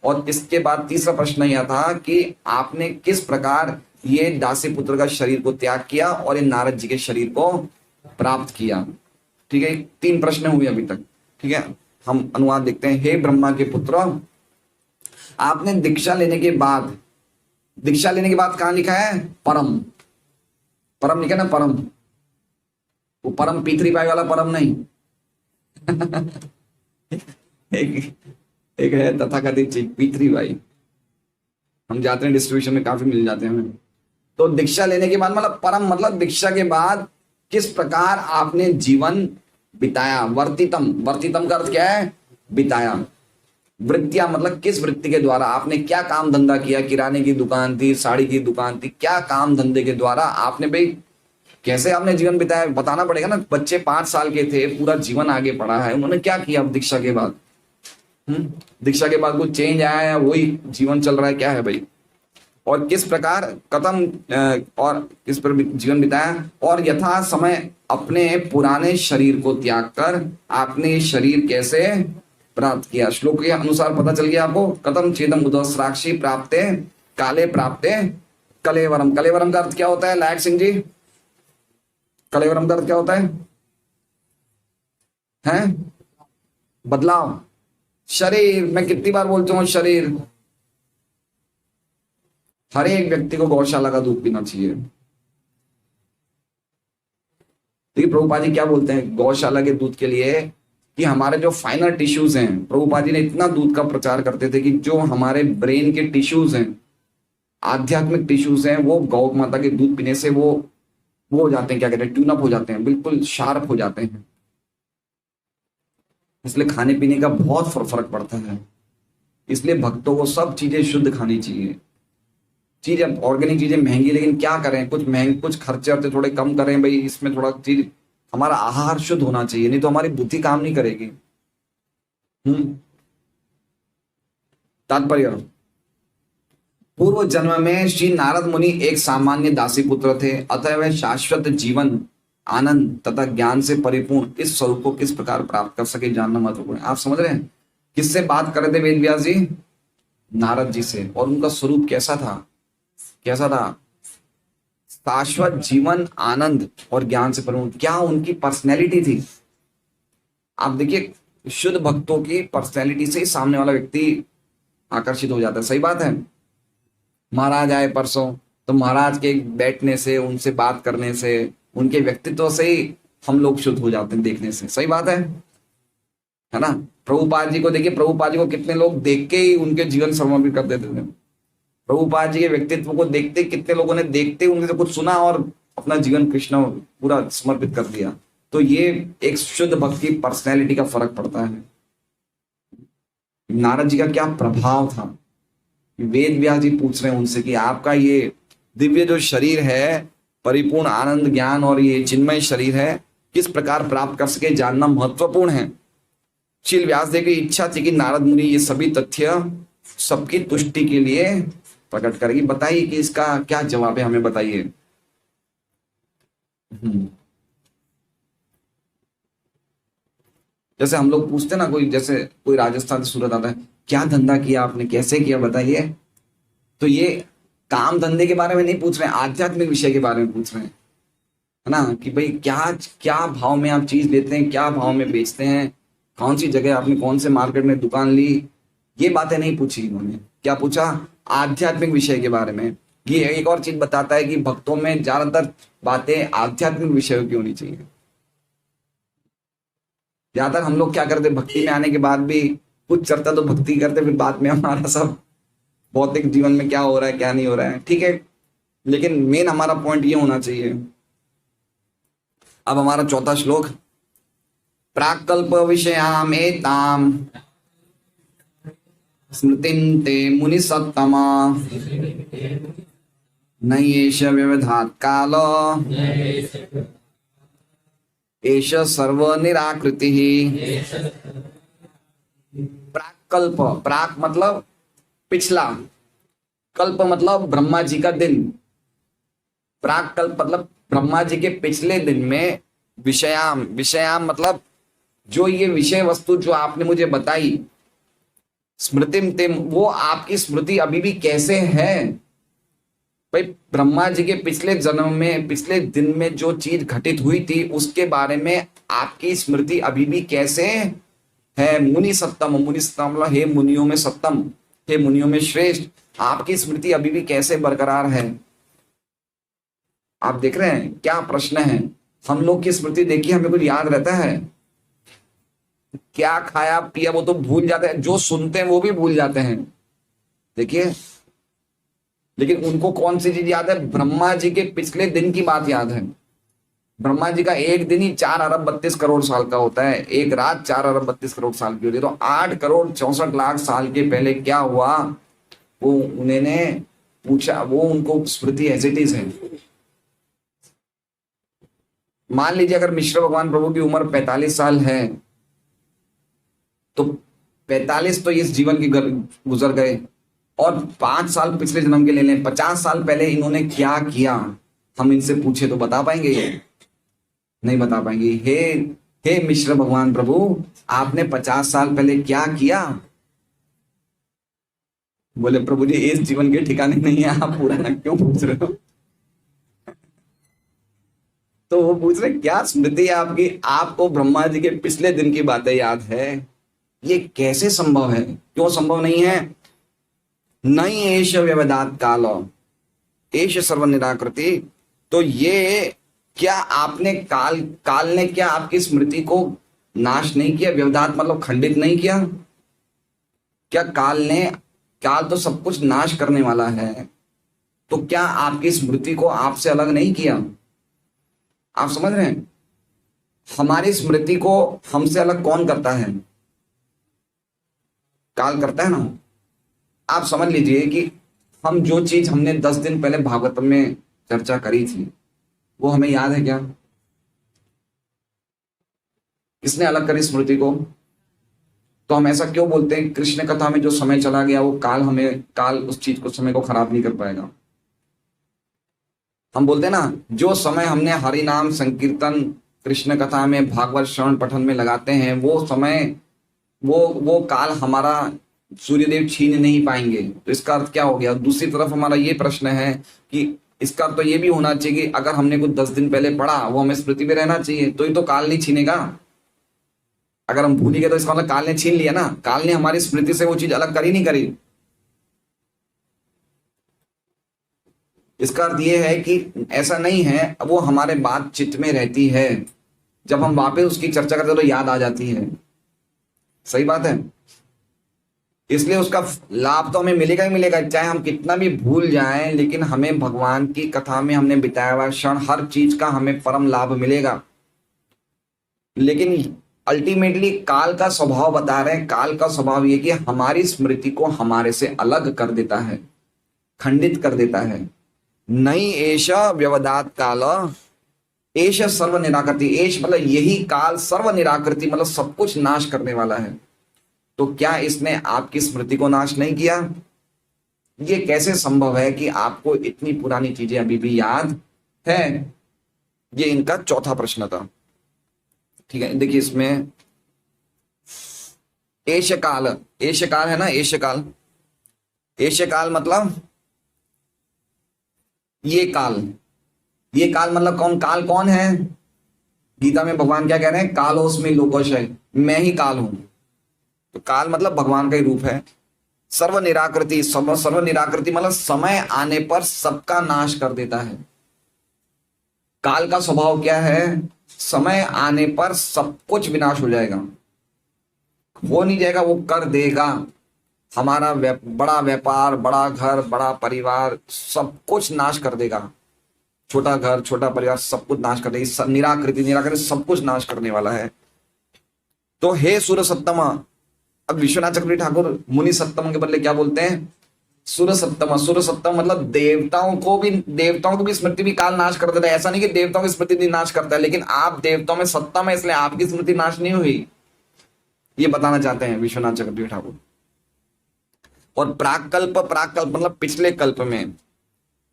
और इसके बाद तीसरा प्रश्न यह था कि आपने किस प्रकार ये दासी पुत्र का शरीर को त्याग किया और ये नारद जी के शरीर को प्राप्त किया। ठीक है, 3 प्रश्न हुए अभी तक। ठीक है, हम अनुवाद देखते हैं। हे ब्रह्मा के पुत्र, आपने दीक्षा लेने के बाद, दीक्षा लेने के बाद कहां लिखा है? परम, परम लिखा ना, परम, वो परम पीतरी पाई वाला परम नहीं। एक है तथाकथित चीज पीतरी भाई, हम जाते हैं डिस्ट्रीब्यूशन में काफी मिल जाते हैं हमें। तो दीक्षा लेने के बाद मतलब परम मतलब दीक्षा के बाद किस प्रकार आपने जीवन बिताया। वर्तितम, वर्तितम का अर्थ क्या है? बिताया। वृत्तियां मतलब किस वृत्ति के द्वारा आपने क्या काम धंधा किया। किराने की दुकान थी, साड़ी की दुकान थी, क्या काम धंधे के द्वारा आपने भाई कैसे आपने जीवन बिताया, बताना पड़ेगा ना। बच्चे 5 साल के थे, पूरा जीवन आगे पढ़ा है, उन्होंने क्या किया दीक्षा के बाद? दीक्षा के बाद कुछ चेंज आया या वही जीवन चल रहा है, क्या है भाई? और किस प्रकार कथम और किस पर जीवन बिताया, और यथा समय अपने पुराने शरीर को त्याग कर आपने ये शरीर कैसे प्राप्त किया। श्लोक के अनुसार पता चल गया आपको। कथम चेदम उदस्राक्षी प्राप्ते काले प्राप्ते कलेवरम। कलेवरम का अर्थ क्या होता है लायक सिंह जी? कलेवरम का अर्थ क्या होता है? हैं? बदलाव। शरीर, मैं कितनी बार बोलता हूँ शरीर। हर एक व्यक्ति को गौशाला का दूध पीना चाहिए। देखिए प्रभुपाद जी क्या बोलते हैं गौशाला के दूध के लिए, कि हमारे जो फाइनल टिश्यूज हैं, प्रभुपाद जी ने इतना दूध का प्रचार करते थे कि जो हमारे ब्रेन के टिश्यूज हैं, आध्यात्मिक टिश्यूज हैं, वो गौ माता के दूध पीने से वो हो जाते हैं, क्या कहते हैं, ट्यून अप हो जाते हैं, बिल्कुल शार्प हो जाते हैं। इसलिए खाने पीने का बहुत फर्क पड़ता है। इसलिए भक्तों को सब चीजें शुद्ध खानी चाहिए। चीजें ऑर्गेनिक चीजें महंगी, लेकिन क्या करें, कुछ महंगे, कुछ खर्चे वर्चे थोड़े कम करें भाई, इसमें थोड़ा चीज, हमारा आहार शुद्ध होना चाहिए, नहीं तो हमारी बुद्धि काम नहीं करेगी। तात्पर्य, पूर्व जन्म में श्री नारद मुनि एक सामान्य दासी पुत्र थे, अतः वह शाश्वत जीवन, आनंद तथा ज्ञान से परिपूर्ण इस स्वरूप को किस प्रकार प्राप्त कर सके जानना महत्वपूर्ण है। आप समझ रहे हैं किससे बात कर रहे थे वेद व्यास जी? नारद जी से। और उनका स्वरूप कैसा था? कैसा था? शाश्वत जीवन, आनंद और ज्ञान से परिपूर्ण। क्या उनकी पर्सनैलिटी थी? आप देखिए शुद्ध भक्तों की पर्सनैलिटी से ही सामने वाला व्यक्ति आकर्षित हो जाता है। सही बात है। महाराज आए परसों, तो महाराज के बैठने से, उनसे बात करने से, उनके व्यक्तित्व से ही हम लोग शुद्ध हो जाते हैं देखने से। सही बात है ना? प्रभुपाद जी को देखिए, प्रभुपाद जी को कितने लोग देख के ही उनके जीवन समर्पित कर देते थे। प्रभुपाद जी के व्यक्तित्व को देखते कितने लोगों ने देखते उनसे कुछ सुना और अपना जीवन कृष्ण पूरा समर्पित कर दिया। तो ये एक शुद्ध भक्त की पर्सनैलिटी का फर्क पड़ता है। नारद जी का क्या प्रभाव था। वेद व्यास जी पूछ रहे हैं उनसे कि आपका ये दिव्य जो शरीर है, परिपूर्ण आनंद ज्ञान और ये चिन्मय शरीर है, किस प्रकार प्राप्त कर सके जानना महत्वपूर्ण है। श्री व्यासदेव की इच्छा थी कि नारद मुनि ये सभी तथ्य सबकी तुष्टि के लिए प्रकट करेगी। बताइए कि इसका क्या जवाब है, हमें बताइए। जैसे हम लोग पूछते ना, कोई जैसे कोई राजस्थान से सूरत आता है, क्या धंधा किया आपने, कैसे किया, बताइए। तो ये काम धंधे के बारे में नहीं पूछ रहे हैं, आध्यात्मिक विषय के बारे में पूछ रहे हैं, है ना, कि भाई क्या क्या भाव में आप चीज लेते हैं, क्या भाव में बेचते हैं, कौन सी जगह आपने कौन से मार्केट में दुकान ली। ये बातें नहीं पूछी इन्होंने। क्या पूछा? आध्यात्मिक विषय के बारे में। ये एक और चीज बताता है कि भक्तों में ज्यादातर बातें आध्यात्मिक विषयों की होनी चाहिए। ज्यादातर हम लोग क्या करते, भक्ति में आने के बाद भी कुछ चर्चा तो भक्ति करते, फिर बाद में हमारा सब भौतिक जीवन में क्या हो रहा है क्या नहीं हो रहा है, ठीक है, लेकिन मेन हमारा पॉइंट ये होना चाहिए। अब हमारा चौथा श्लोक, प्राकल्प विषयाम एताम स्मृतिं ते मुनि सत्तमा नैष व्यवधात काल एष सर्व निराकृति। प्राकल्प, प्राक मतलब पिछला, कल्प मतलब ब्रह्मा जी का दिन। प्राक कल्प मतलब ब्रह्मा जी के पिछले दिन में। विषयाम, विषयाम मतलब जो ये विषय वस्तु जो आपने मुझे बताई, स्मृतिम तिम, वो आपकी स्मृति अभी भी कैसे है। भाई ब्रह्मा जी के पिछले जन्म में, पिछले दिन में जो चीज घटित हुई थी उसके बारे में आपकी स्मृति अभी भी कैसे है। मुनि सत्तम, मुनि सत्तम मतलब हे मुनियों में सत्तम, हे मुनियों में श्रेष्ठ, आपकी स्मृति अभी भी कैसे बरकरार है। आप देख रहे हैं क्या प्रश्न है। हम लोग की स्मृति देखिए, हमें कुछ याद रहता है, क्या खाया पिया वो तो भूल जाते हैं, जो सुनते हैं वो भी भूल जाते हैं, देखिए। लेकिन उनको कौन सी चीज याद है? ब्रह्मा जी के पिछले दिन की बात याद है। ब्रह्मा जी का एक दिन ही 4 अरब 32 करोड़ साल का होता है, एक रात 4 अरब 32 करोड़ साल की होती है। तो 8 करोड़ 64 लाख साल के पहले क्या हुआ वो उन्होंने पूछा, वो उनको स्मृति एज इट इज है। मान लीजिए अगर मिश्र भगवान प्रभु की उम्र 45 साल है, तो 45 तो इस जीवन की गुजर गए, और 5 साल पिछले जन्म के ले लें, 50 साल पहले इन्होंने क्या किया, हम इनसे पूछे तो बता पाएंगे? ये नहीं बता पाएंगे। हे हे मिश्र भगवान प्रभु, आपने 50 साल पहले क्या किया? बोले प्रभु जी इस जीवन के ठिकाने नहीं है, आप पुराना क्यों पूछ रहे हो? तो वो पूछ रहे क्या स्मृति है आपकी, आपको ब्रह्मा जी के पिछले दिन की बातें याद है? ये कैसे संभव है? क्यों संभव नहीं है? नहीं एष व्यवधात काल एष सर्व निराकृति। तो ये क्या आपने काल ने क्या आपकी स्मृति को नाश नहीं किया? व्यवधात मतलब खंडित नहीं किया? क्या काल तो सब कुछ नाश करने वाला है, तो क्या आपकी स्मृति को आपसे अलग नहीं किया? आप समझ रहे हैं? हमारी स्मृति को हमसे अलग कौन करता है? काल करता है ना। आप समझ लीजिए कि हम जो चीज हमने 10 दिन पहले भागवतम में चर्चा करी थी, वो हमें याद है क्या? किसने अलग करी स्मृति को? तो हम ऐसा क्यों बोलते हैं कृष्ण कथा में जो समय चला गया वो काल उस चीज को, समय को खराब नहीं कर पाएगा? हम बोलते हैं ना, जो समय हमने हरि नाम संकीर्तन, कृष्ण कथा में, भागवत श्रवण पठन में लगाते हैं, वो समय, वो काल हमारा सूर्यदेव छीन नहीं पाएंगे। तो इसका अर्थ क्या हो गया? दूसरी तरफ हमारा ये प्रश्न है कि इसका अर्थ तो ये भी होना चाहिए कि अगर हमने कुछ 10 दिन पहले पढ़ा वो हमें स्मृति में रहना चाहिए, तो ये तो काल नहीं छीनेगा। अगर हम भूल गए तो इसका मतलब काल ने छीन लिया ना, काल ने हमारी स्मृति से वो चीज अलग करी नहीं करी। इसका अर्थ ये है कि ऐसा नहीं है, वो हमारे बात चित्त में रहती है, जब हम वापस उसकी चर्चा करते तो याद आ जाती है। सही बात है। इसलिए उसका लाभ तो हमें मिलेगा ही मिलेगा, चाहे हम कितना भी भूल जाएं, लेकिन हमें भगवान की कथा में हमने बिताया हुआ क्षण, हर चीज का हमें परम लाभ मिलेगा। लेकिन अल्टीमेटली काल का स्वभाव बता रहे हैं, काल का स्वभाव ये कि हमारी स्मृति को हमारे से अलग कर देता है, खंडित कर देता है। नहीं एष व्यवधात काल एष सर्व निराकृति। एष मतलब यही काल, सर्व निराकृति मतलब सब कुछ नाश करने वाला है। तो क्या इसने आपकी स्मृति को नाश नहीं किया? ये कैसे संभव है कि आपको इतनी पुरानी चीजें अभी भी याद है? ये इनका चौथा प्रश्न था। ठीक है, देखिए इसमें एष काल है ना, एष काल मतलब ये काल मतलब कौन है? गीता में भगवान क्या कह रहे हैं? कालोस्मि लोकोशय, मैं ही काल हूं। तो काल मतलब भगवान का ही रूप है। सर्व निराकृति मतलब समय आने पर सबका नाश कर देता है। काल का स्वभाव क्या है? समय आने पर सब कुछ विनाश हो जाएगा, हो नहीं जाएगा, वो कर देगा। हमारा बड़ा व्यापार, बड़ा घर, बड़ा परिवार, सब कुछ नाश कर देगा। छोटा घर, छोटा परिवार, सब कुछ नाश कर देगा। निराकृति सब कुछ नाश करने वाला है। तो हे सूर्य सत्तम, अब विश्वनाथ चक्रवर्ती ठाकुर मुनि सत्तम के बदले क्या बोलते हैं? सूर्य सत्तम मतलब देवताओं को भी स्मृति भी काल नाश कर देता है। ऐसा नहीं कि देवताओं की स्मृति नहीं नाश करता है, लेकिन आप देवताओं में सत्तम है, इसलिए आपकी स्मृति नाश नहीं हुई, ये बताना चाहते हैं विश्वनाथ चक्रवर्ती ठाकुर। और प्राकल्प मतलब पिछले कल्प में।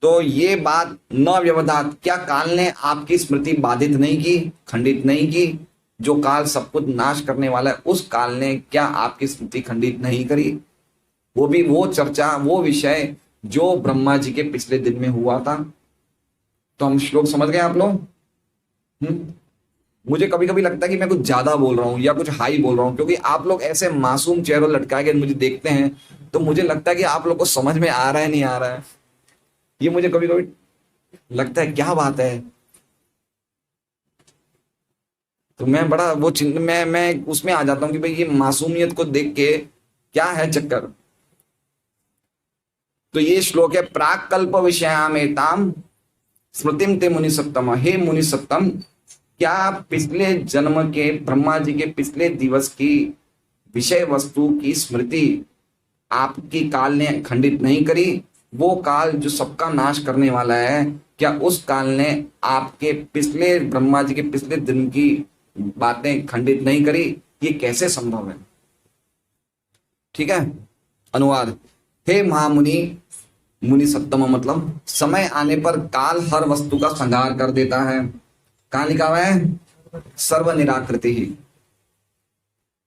तो ये बात न व्यवधात, क्या काल ने आपकी स्मृति बाधित नहीं की, खंडित नहीं की? जो काल सब कुछ नाश करने वाला है, उस काल ने क्या आपकी स्मृति खंडित नहीं करी? वो भी वो चर्चा, वो विषय जो ब्रह्मा जी के पिछले दिन में हुआ था। तो हम श्लोक समझ गए आप लोग? मुझे कभी कभी लगता है कि मैं कुछ ज्यादा बोल रहा हूँ या कुछ हाई बोल रहा हूँ, क्योंकि आप लोग ऐसे मासूम चेहरों लटका के मुझे देखते हैं, तो मुझे लगता है कि आप लोग को समझ में आ रहा है नहीं आ रहा है। ये मुझे कभी कभी लगता है, क्या बात है। तो मैं बड़ा वो मैं उसमें आ जाता हूँ कि भाई ये मासूमियत को देख के क्या है चक्कर। तो ये श्लोक है, प्राक कल्प विषयामेताम स्मृतिम ते मुनि सत्तम। हे मुनि सत्तम, क्या पिछले जन्म के, ब्रह्मा जी के पिछले दिवस की विषय वस्तु की स्मृति आपकी काल ने खंडित नहीं करी? वो काल जो सबका नाश करने वाला है, क्या उस काल ने आपके पिछले, ब्रह्मा जी के पिछले दिन की बातें खंडित नहीं करी? ये कैसे संभव है? ठीक है, अनुवाद। हे महामुनि, मुनि सत्तम मतलब समय आने पर काल हर वस्तु का संहार कर देता है। कहाँ लिखा हुआ है? सर्व निराकृति ही।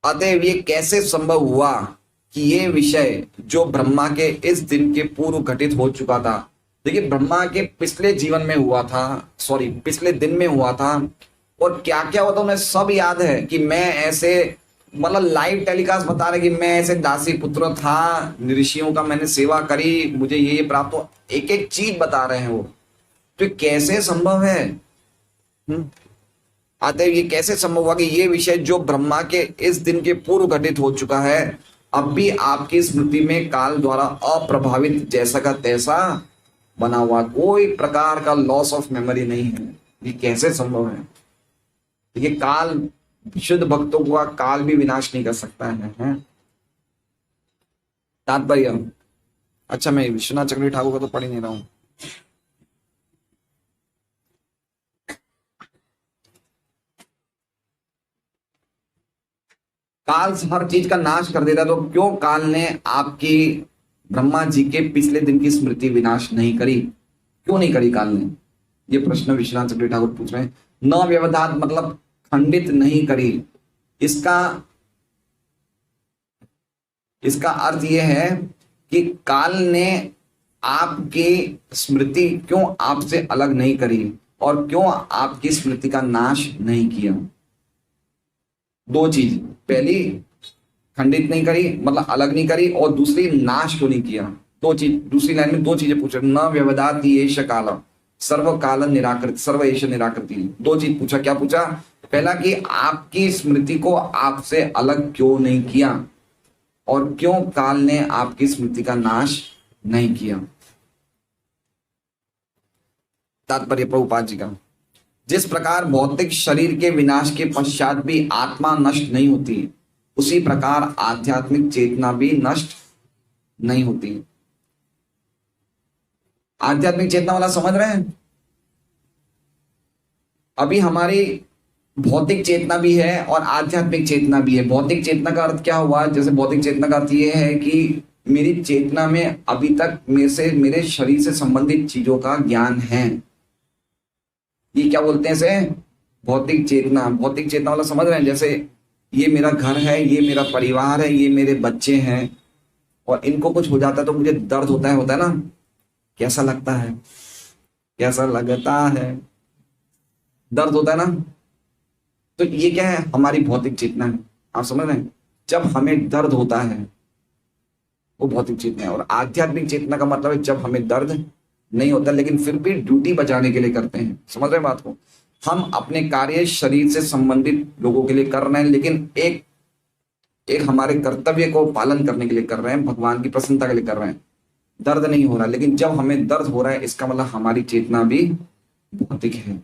अतएव ये कैसे संभव हुआ कि ये विषय जो ब्रह्मा के इस दिन के पूर्व घटित हो चुका था। देखिए, ब्रह्मा के पिछले जीवन में हुआ था, सॉरी पिछले दिन में हुआ था, और क्या क्या हुआ था उन्हें सब याद है कि मैं ऐसे, मतलब लाइव टेलीकास्ट बता रहे कि मैं ऐसे दासी पुत्र था, ऋषियों का मैंने सेवा करी, मुझे ये प्राप्त हो, एक एक चीज बता रहे हैं वो। तो ये कैसे संभव है? अतएव ये कैसे संभव हुआ कि ये विषय जो ब्रह्मा के इस दिन के पूर्व घटित हो चुका है अब भी आपकी स्मृति में काल द्वारा अप्रभावित जैसा का तैसा बना हुआ, कोई प्रकार का लॉस ऑफ मेमोरी नहीं है। ये कैसे संभव है? देखिए, काल शुद्ध भक्तों का काल भी विनाश नहीं कर सकता है? तात्पर्य, अच्छा मैं विश्वनाथ चक्रवर्ती ठाकुर का तो पढ़ ही नहीं रहा हूं। काल हर चीज का नाश कर देता, तो क्यों काल ने आपकी ब्रह्मा जी के पिछले दिन की स्मृति विनाश नहीं करी? क्यों नहीं करी काल ने? ये प्रश्न विश्वनाथ चक्रवर्ती ठाकुर पूछ रहे हैं। न व्यवधात मतलब खंडित नहीं करी। इसका अर्थ यह है कि काल ने आपकी स्मृति क्यों आपसे अलग नहीं करी और क्यों आपकी स्मृति का नाश नहीं किया। दो चीज, पहली खंडित नहीं करी मतलब अलग नहीं करी, और दूसरी नाश क्यों नहीं किया। दो चीज, दूसरी लाइन में दो चीजें पूछ रहे। न व्यवधात येष काल सर्व काल निराकृत सर्व एष निराकृति। दो चीज पूछा। क्या पूछा? पहला कि आपकी स्मृति को आपसे अलग क्यों नहीं किया, और क्यों काल ने आपकी स्मृति का नाश नहीं किया। तात्पर्य प्रभुपाद जी का, जिस प्रकार भौतिक शरीर के विनाश के पश्चात भी आत्मा नष्ट नहीं होती, उसी प्रकार आध्यात्मिक चेतना भी नष्ट नहीं होती। आध्यात्मिक चेतना वाला समझ रहे हैं? अभी हमारी भौतिक चेतना भी है और आध्यात्मिक चेतना भी है। भौतिक चेतना का अर्थ क्या हुआ? जैसे भौतिक चेतना का अर्थ ये है कि मेरी चेतना में अभी तक मेरे शरीर से संबंधित चीजों का ज्ञान है। ये क्या बोलते हैं इसे? भौतिक चेतना। भौतिक चेतना वाला समझ रहे हैं? जैसे ये मेरा घर है, ये मेरा परिवार है, ये मेरे बच्चे हैं, और इनको कुछ हो जाता है तो मुझे दर्द होता है ना? कैसा लगता है? कैसा लगता है? दर्द होता है ना? तो ये क्या है? हमारी भौतिक चेतना है। आप समझ रहे हैं? जब हमें दर्द होता है वो भौतिक चेतना है। और आध्यात्मिक चेतना का मतलब है जब हमें दर्द नहीं होता लेकिन फिर भी ड्यूटी बचाने के लिए करते हैं। समझ रहे हैं बात को? हम अपने कार्य शरीर से संबंधित लोगों के लिए कर रहे हैं, लेकिन एक हमारे कर्तव्य को पालन करने के लिए कर रहे हैं, भगवान की प्रसन्नता के लिए कर रहे हैं। दर्द नहीं हो रहा, लेकिन जब हमें दर्द हो रहा है इसका मतलब हमारी चेतना भी भौतिक है,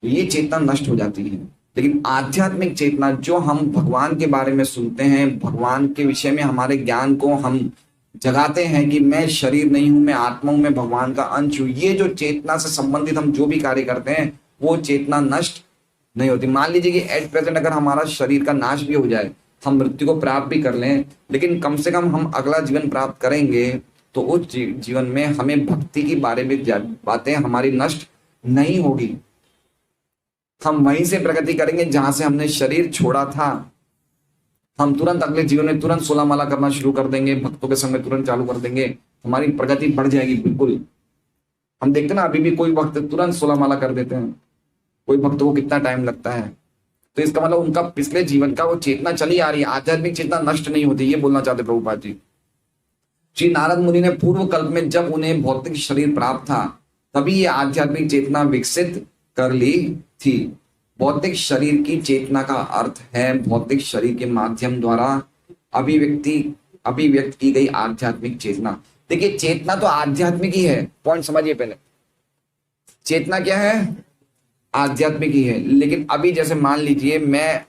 ये चेतना नष्ट हो जाती है। लेकिन आध्यात्मिक चेतना, जो हम भगवान के बारे में सुनते हैं, भगवान के विषय में हमारे ज्ञान को हम जगाते हैं कि मैं शरीर नहीं हूं, मैं आत्मा हूं, मैं भगवान का अंश हूं, ये जो चेतना से संबंधित हम जो भी कार्य करते हैं वो चेतना नष्ट नहीं होती। मान लीजिए कि एट प्रेजेंट अगर हमारा शरीर का नाश भी हो जाए, हम मृत्यु को प्राप्त भी कर लें, लेकिन कम से कम हम अगला जीवन प्राप्त करेंगे तो उस जीवन में हमें भक्ति के बारे में बातें हमारी नष्ट नहीं होगी। हम वहीं से प्रगति करेंगे जहां से हमने शरीर छोड़ा था। हम तुरंत अगले जीवन में तुरंत 16 माला करना शुरू कर देंगे, भक्तों के संग में तुरंत चालू कर देंगे, हमारी प्रगति बढ़ जाएगी। बिल्कुल हम देखते ना, अभी भी कोई भक्त तुरंत 16 माला कर देते हैं, कोई भक्त को कितना टाइम लगता है। तो इसका मतलब उनका पिछले जीवन का वो चेतना चली आ रही है, आध्यात्मिक चेतना नष्ट नहीं होती, ये बोलना चाहते प्रभुपाद जी। श्री नारद मुनि ने पूर्व कल्प में जब उन्हें भौतिक शरीर प्राप्त था तभी ये आध्यात्मिक चेतना विकसित कर ली थी। भौतिक शरीर की चेतना का अर्थ है भौतिक शरीर के माध्यम द्वारा अभिव्यक्त की गई आध्यात्मिक चेतना। देखिए, चेतना तो आध्यात्मिक ही है, पॉइंट समझिए पहले। चेतना क्या है? आध्यात्मिक ही है। लेकिन अभी जैसे मान लीजिए मैं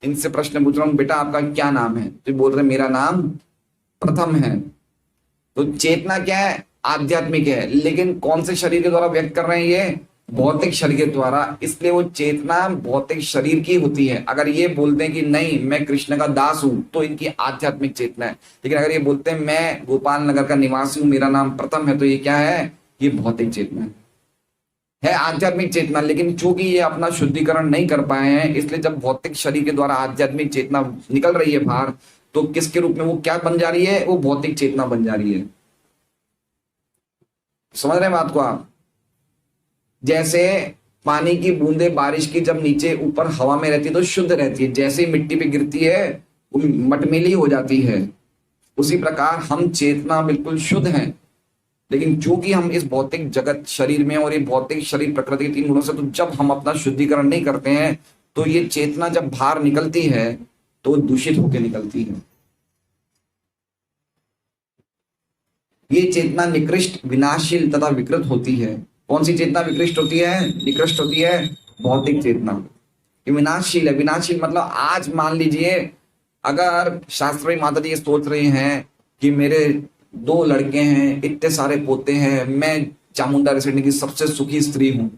इनसे प्रश्न पूछ रहा हूं, बेटा आपका क्या नाम है? तो बोल रहे मेरा नाम प्रथम है। तो चेतना क्या है? आध्यात्मिक है, लेकिन कौन से शरीर के द्वारा व्यक्त कर रहे हैं? ये भौतिक शरीर के द्वारा, इसलिए वो चेतना भौतिक शरीर की होती है। अगर ये बोलते हैं कि नहीं मैं कृष्ण का दास हूं तो इनकी आध्यात्मिक चेतना है। लेकिन अगर ये बोलते हैं मैं गोपाल नगर का निवासी हूं, मेरा नाम प्रथम है, तो ये क्या है? ये भौतिक चेतना है आध्यात्मिक चेतना। लेकिन चूंकि ये अपना शुद्धिकरण नहीं कर पाए हैं, इसलिए जब भौतिक शरीर के द्वारा आध्यात्मिक चेतना निकल रही है बाहर, तो किसके रूप में वो क्या बन जा रही है? वो भौतिक चेतना बन जा रही है। समझ रहे हैं बात को आप? जैसे पानी की बूंदे बारिश की जब नीचे ऊपर हवा में रहती है तो शुद्ध रहती है, जैसे ही मिट्टी पे गिरती है वो मटमेली हो जाती है। उसी प्रकार हम चेतना बिल्कुल शुद्ध हैं, लेकिन चूंकि हम इस भौतिक जगत शरीर में, और ये भौतिक शरीर प्रकृति के 3 गुणों से, तो जब हम अपना शुद्धिकरण नहीं करते हैं तो ये चेतना जब बाहर निकलती है तो दूषित होकर निकलती है। ये चेतना निकृष्ट, विनाशशील तथा विकृत होती है। कौन सी चेतना विकृष्ट होती है? निकृष्ट होती है भौतिक चेतना। ये विनाशशील है। विनाशशील मतलब आज मान लीजिए अगर शास्त्री माता जी ये सोच रहे हैं कि मेरे 2 लड़के हैं, इतने सारे पोते हैं, मैं चामुंडा रेसिडेंट की सबसे सुखी स्त्री हूं,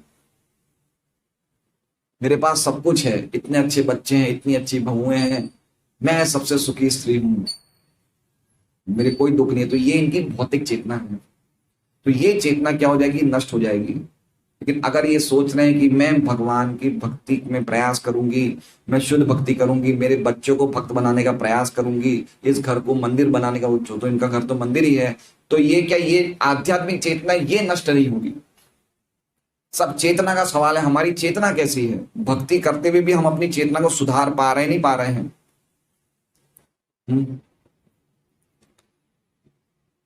मेरे पास सब कुछ है, इतने अच्छे बच्चे हैं, इतनी अच्छी बहुएं हैं, मैं सबसे सुखी स्त्री हूं, मेरे कोई दुख नहीं है, तो ये इनकी भौतिक चेतना है। तो ये चेतना क्या हो जाएगी? नष्ट हो जाएगी। लेकिन अगर ये सोच रहे हैं कि मैं भगवान की भक्ति में प्रयास करूंगी, मैं शुद्ध भक्ति करूंगी, मेरे बच्चों को भक्त बनाने का प्रयास करूंगी, इस घर को मंदिर बनाने का, जो तो इनका घर तो मंदिर ही है, तो ये क्या, ये आध्यात्मिक चेतना ये नष्ट नहीं होगी। सब चेतना का सवाल है, हमारी चेतना कैसी है? भक्ति करते हुए भी हम अपनी चेतना को सुधार पा रहे हैं, नहीं पा रहे हैं।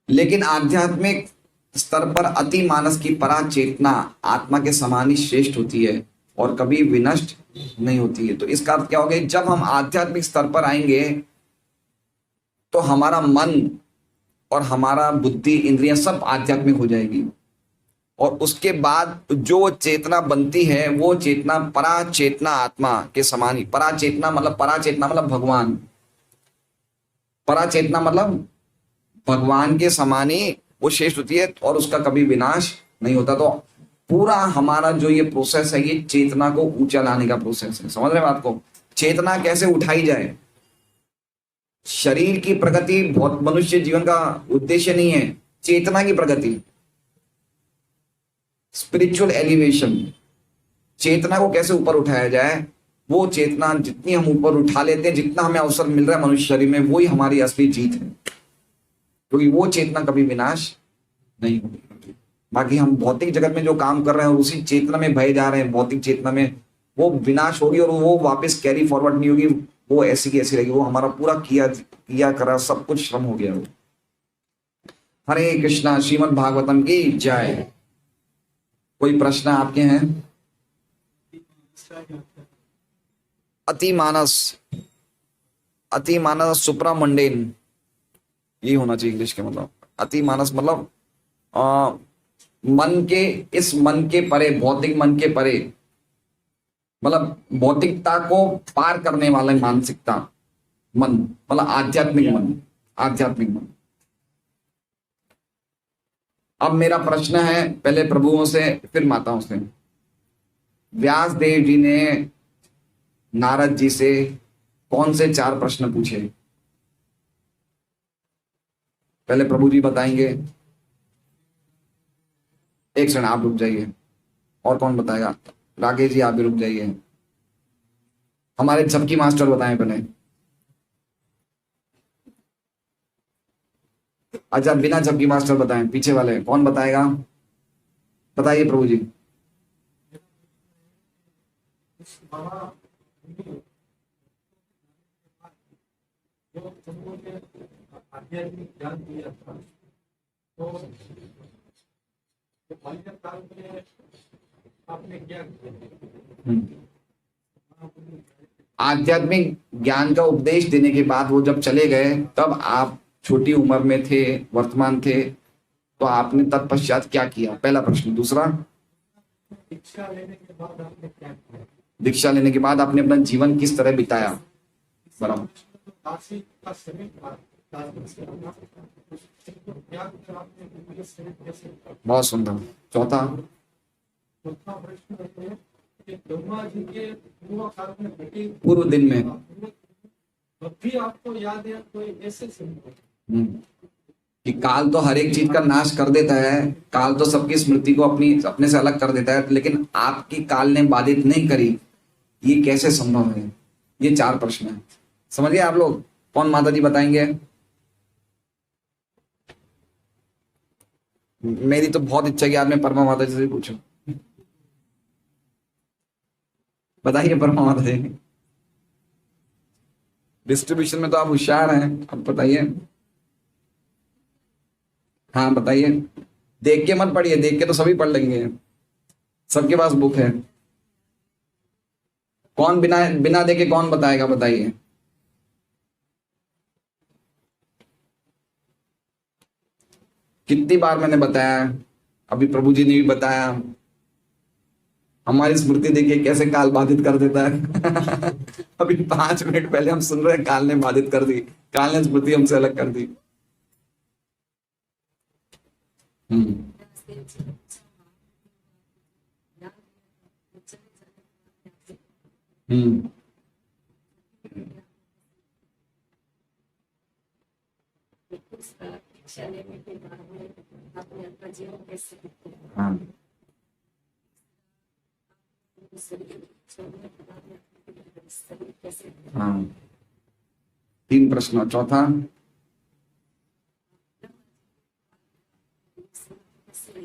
लेकिन आध्यात्मिक स्तर पर अति मानस की परा चेतना आत्मा के समान ही श्रेष्ठ होती है और कभी विनष्ट नहीं होती है। तो इसका अर्थ क्या हो गया? जब हम आध्यात्मिक स्तर पर आएंगे तो हमारा मन और हमारा बुद्धि, इंद्रियां सब आध्यात्मिक हो जाएगी, और उसके बाद जो चेतना बनती है वो चेतना परा चेतना आत्मा के समान ही। परा चेतना मतलब भगवान। परा चेतना मतलब भगवान के समान ही वो श्रेष्ठ होती है और उसका कभी विनाश नहीं होता। तो पूरा हमारा जो ये प्रोसेस है, ये चेतना को ऊंचा लाने का प्रोसेस है। समझ रहे हैं बात को? चेतना कैसे उठाई जाए? शरीर की प्रगति बहुत मनुष्य जीवन का उद्देश्य नहीं है, चेतना की प्रगति, स्पिरिचुअल एलिवेशन। चेतना को कैसे ऊपर उठाया जाए? वो चेतना जितनी हम ऊपर उठा लेते हैं, जितना हमें अवसर मिल रहा है मनुष्य शरीर में, वही हमारी असली जीत है, क्योंकि वो चेतना कभी विनाश नहीं होगी। बाकी हम भौतिक जगत में जो काम कर रहे हैं उसी चेतना में भय जा रहे हैं, भौतिक चेतना में, वो विनाश होगी और वो वापस कैरी फॉरवर्ड नहीं होगी, वो ऐसी की ऐसी रहेगी। वो हमारा पूरा किया करा सब कुछ श्रम हो गया वो। हरे कृष्णा। श्रीमद् भागवतम की जय। कोई प्रश्न आपके हैं? अतिमानस, अतिमानस सुप्रामंडेन, ये होना चाहिए इंग्लिश के मतलब। अतिमानस मतलब मन के, इस मन के परे, भौतिक मन के परे, मतलब भौतिकता को पार करने वाला मानसिकता, मन मतलब आध्यात्मिक मन, आध्यात्मिक मन। अब मेरा प्रश्न है पहले प्रभुओं से फिर माताओं से। व्यास देव जी ने नारद जी से कौन से 4 प्रश्न पूछे? पहले प्रभु जी बताएंगे। एक क्षण आप रुक जाइए। और कौन बताएगा? राकेश जी आप भी रुक जाइए। हमारे झपकी मास्टर बताएं पहले। अच्छा, बिना झपकी मास्टर बताएं, पीछे वाले कौन बताएगा? बताइए प्रभु जी। आध्यात्मिक ज्ञान दिया था तो काल में आपने क्या किया? आध्यात्मिक ज्ञान का उपदेश देने के बाद वो जब चले गए, तब आप छोटी उम्र में थे, वर्तमान थे, तो आपने तत्पश्चात क्या किया? पहला प्रश्न। दूसरा, दीक्षा लेने के बाद आपने क्या किया? दीक्षा लेने के बाद आपने अपना जीवन किस तरह बिताया? बराबर। बहुत सुंदर। चौथा, चौथा प्रश्न है कि ब्रह्मा जी के पूर्व काल में घटी पूर्व दिन में अब भी आपको याद है कोई ऐसे संभव कि काल तो हर एक चीज का नाश कर देता है, काल तो सबकी स्मृति को अपने से अलग कर देता है, लेकिन आपकी काल ने बाधित नहीं करी, ये कैसे संभव है? ये 4 प्रश्न है। समझ गए आप लोग? कौन माता जी बताएंगे? मेरी तो बहुत इच्छा है कि आज मैं परमा माता जी से पूछूं। बताइए परमा माता जी। डिस्ट्रीब्यूशन में तो आप होशियार हैं, अब बताइए। हाँ बताइए। देख के मत पढ़िए, देख के तो सभी पढ़ लेंगे, सबके पास बुक है। कौन बिना बिना देखे कौन बताएगा? बताइए। कितनी बार मैंने बताया, अभी प्रभु जी ने भी बताया, हमारी स्मृति देखिए कैसे काल बाधित कर देता है। अभी 5 मिनट पहले हम सुन रहे हैं काल ने बाधित कर दी, काल ने स्मृति हमसे अलग कर दी। हम्म हाँ हाँ 3 प्रश्न। चौथा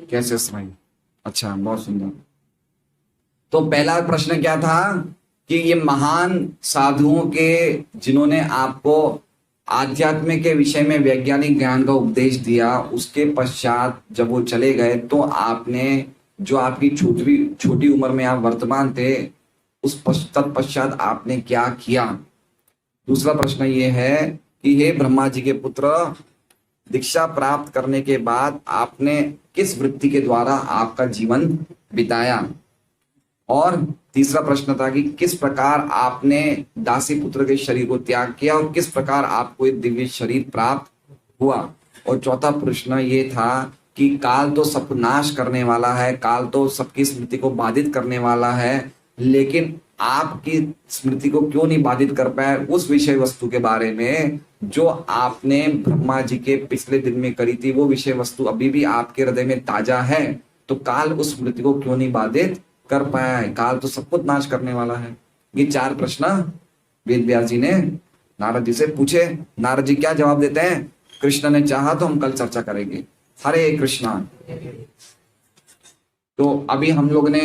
कैसे समय? अच्छा, बहुत सुंदर। तो पहला प्रश्न क्या था कि ये महान साधुओं के, जिन्होंने आपको आध्यात्म के विषय में वैज्ञानिक ज्ञान का उपदेश दिया, उसके पश्चात जब वो चले गए तो आपने, जो आपकी छोटी उम्र में आप वर्तमान थे, उस तत्पश्चात आपने क्या किया? दूसरा प्रश्न ये है कि हे ब्रह्मा जी के पुत्र, दीक्षा प्राप्त करने के बाद आपने किस वृत्ति के द्वारा आपका जीवन बिताया? और तीसरा प्रश्न था कि किस प्रकार आपने दासी पुत्र के शरीर को त्याग किया और किस प्रकार आपको एक दिव्य शरीर प्राप्त हुआ? और चौथा प्रश्न ये था कि काल तो सब नाश करने वाला है, काल तो सबकी स्मृति को बाधित करने वाला है, लेकिन आपकी स्मृति को क्यों नहीं बाधित कर पाया? उस विषय वस्तु के बारे में जो आपने ब्रह्मा जी के पिछले दिन में करी थी, वो विषय वस्तु अभी भी आपके हृदय में ताजा है, तो काल उस स्मृति को क्यों नहीं बाधित कर पाया है? काल तो सब कुछ नाश करने वाला है। ये 4 प्रश्न वेद व्यास जी ने नारद जी से पूछे। नारद जी क्या जवाब देते हैं? कृष्ण ने चाहा तो हम कल चर्चा करेंगे। हरे कृष्णा। तो अभी हम लोग ने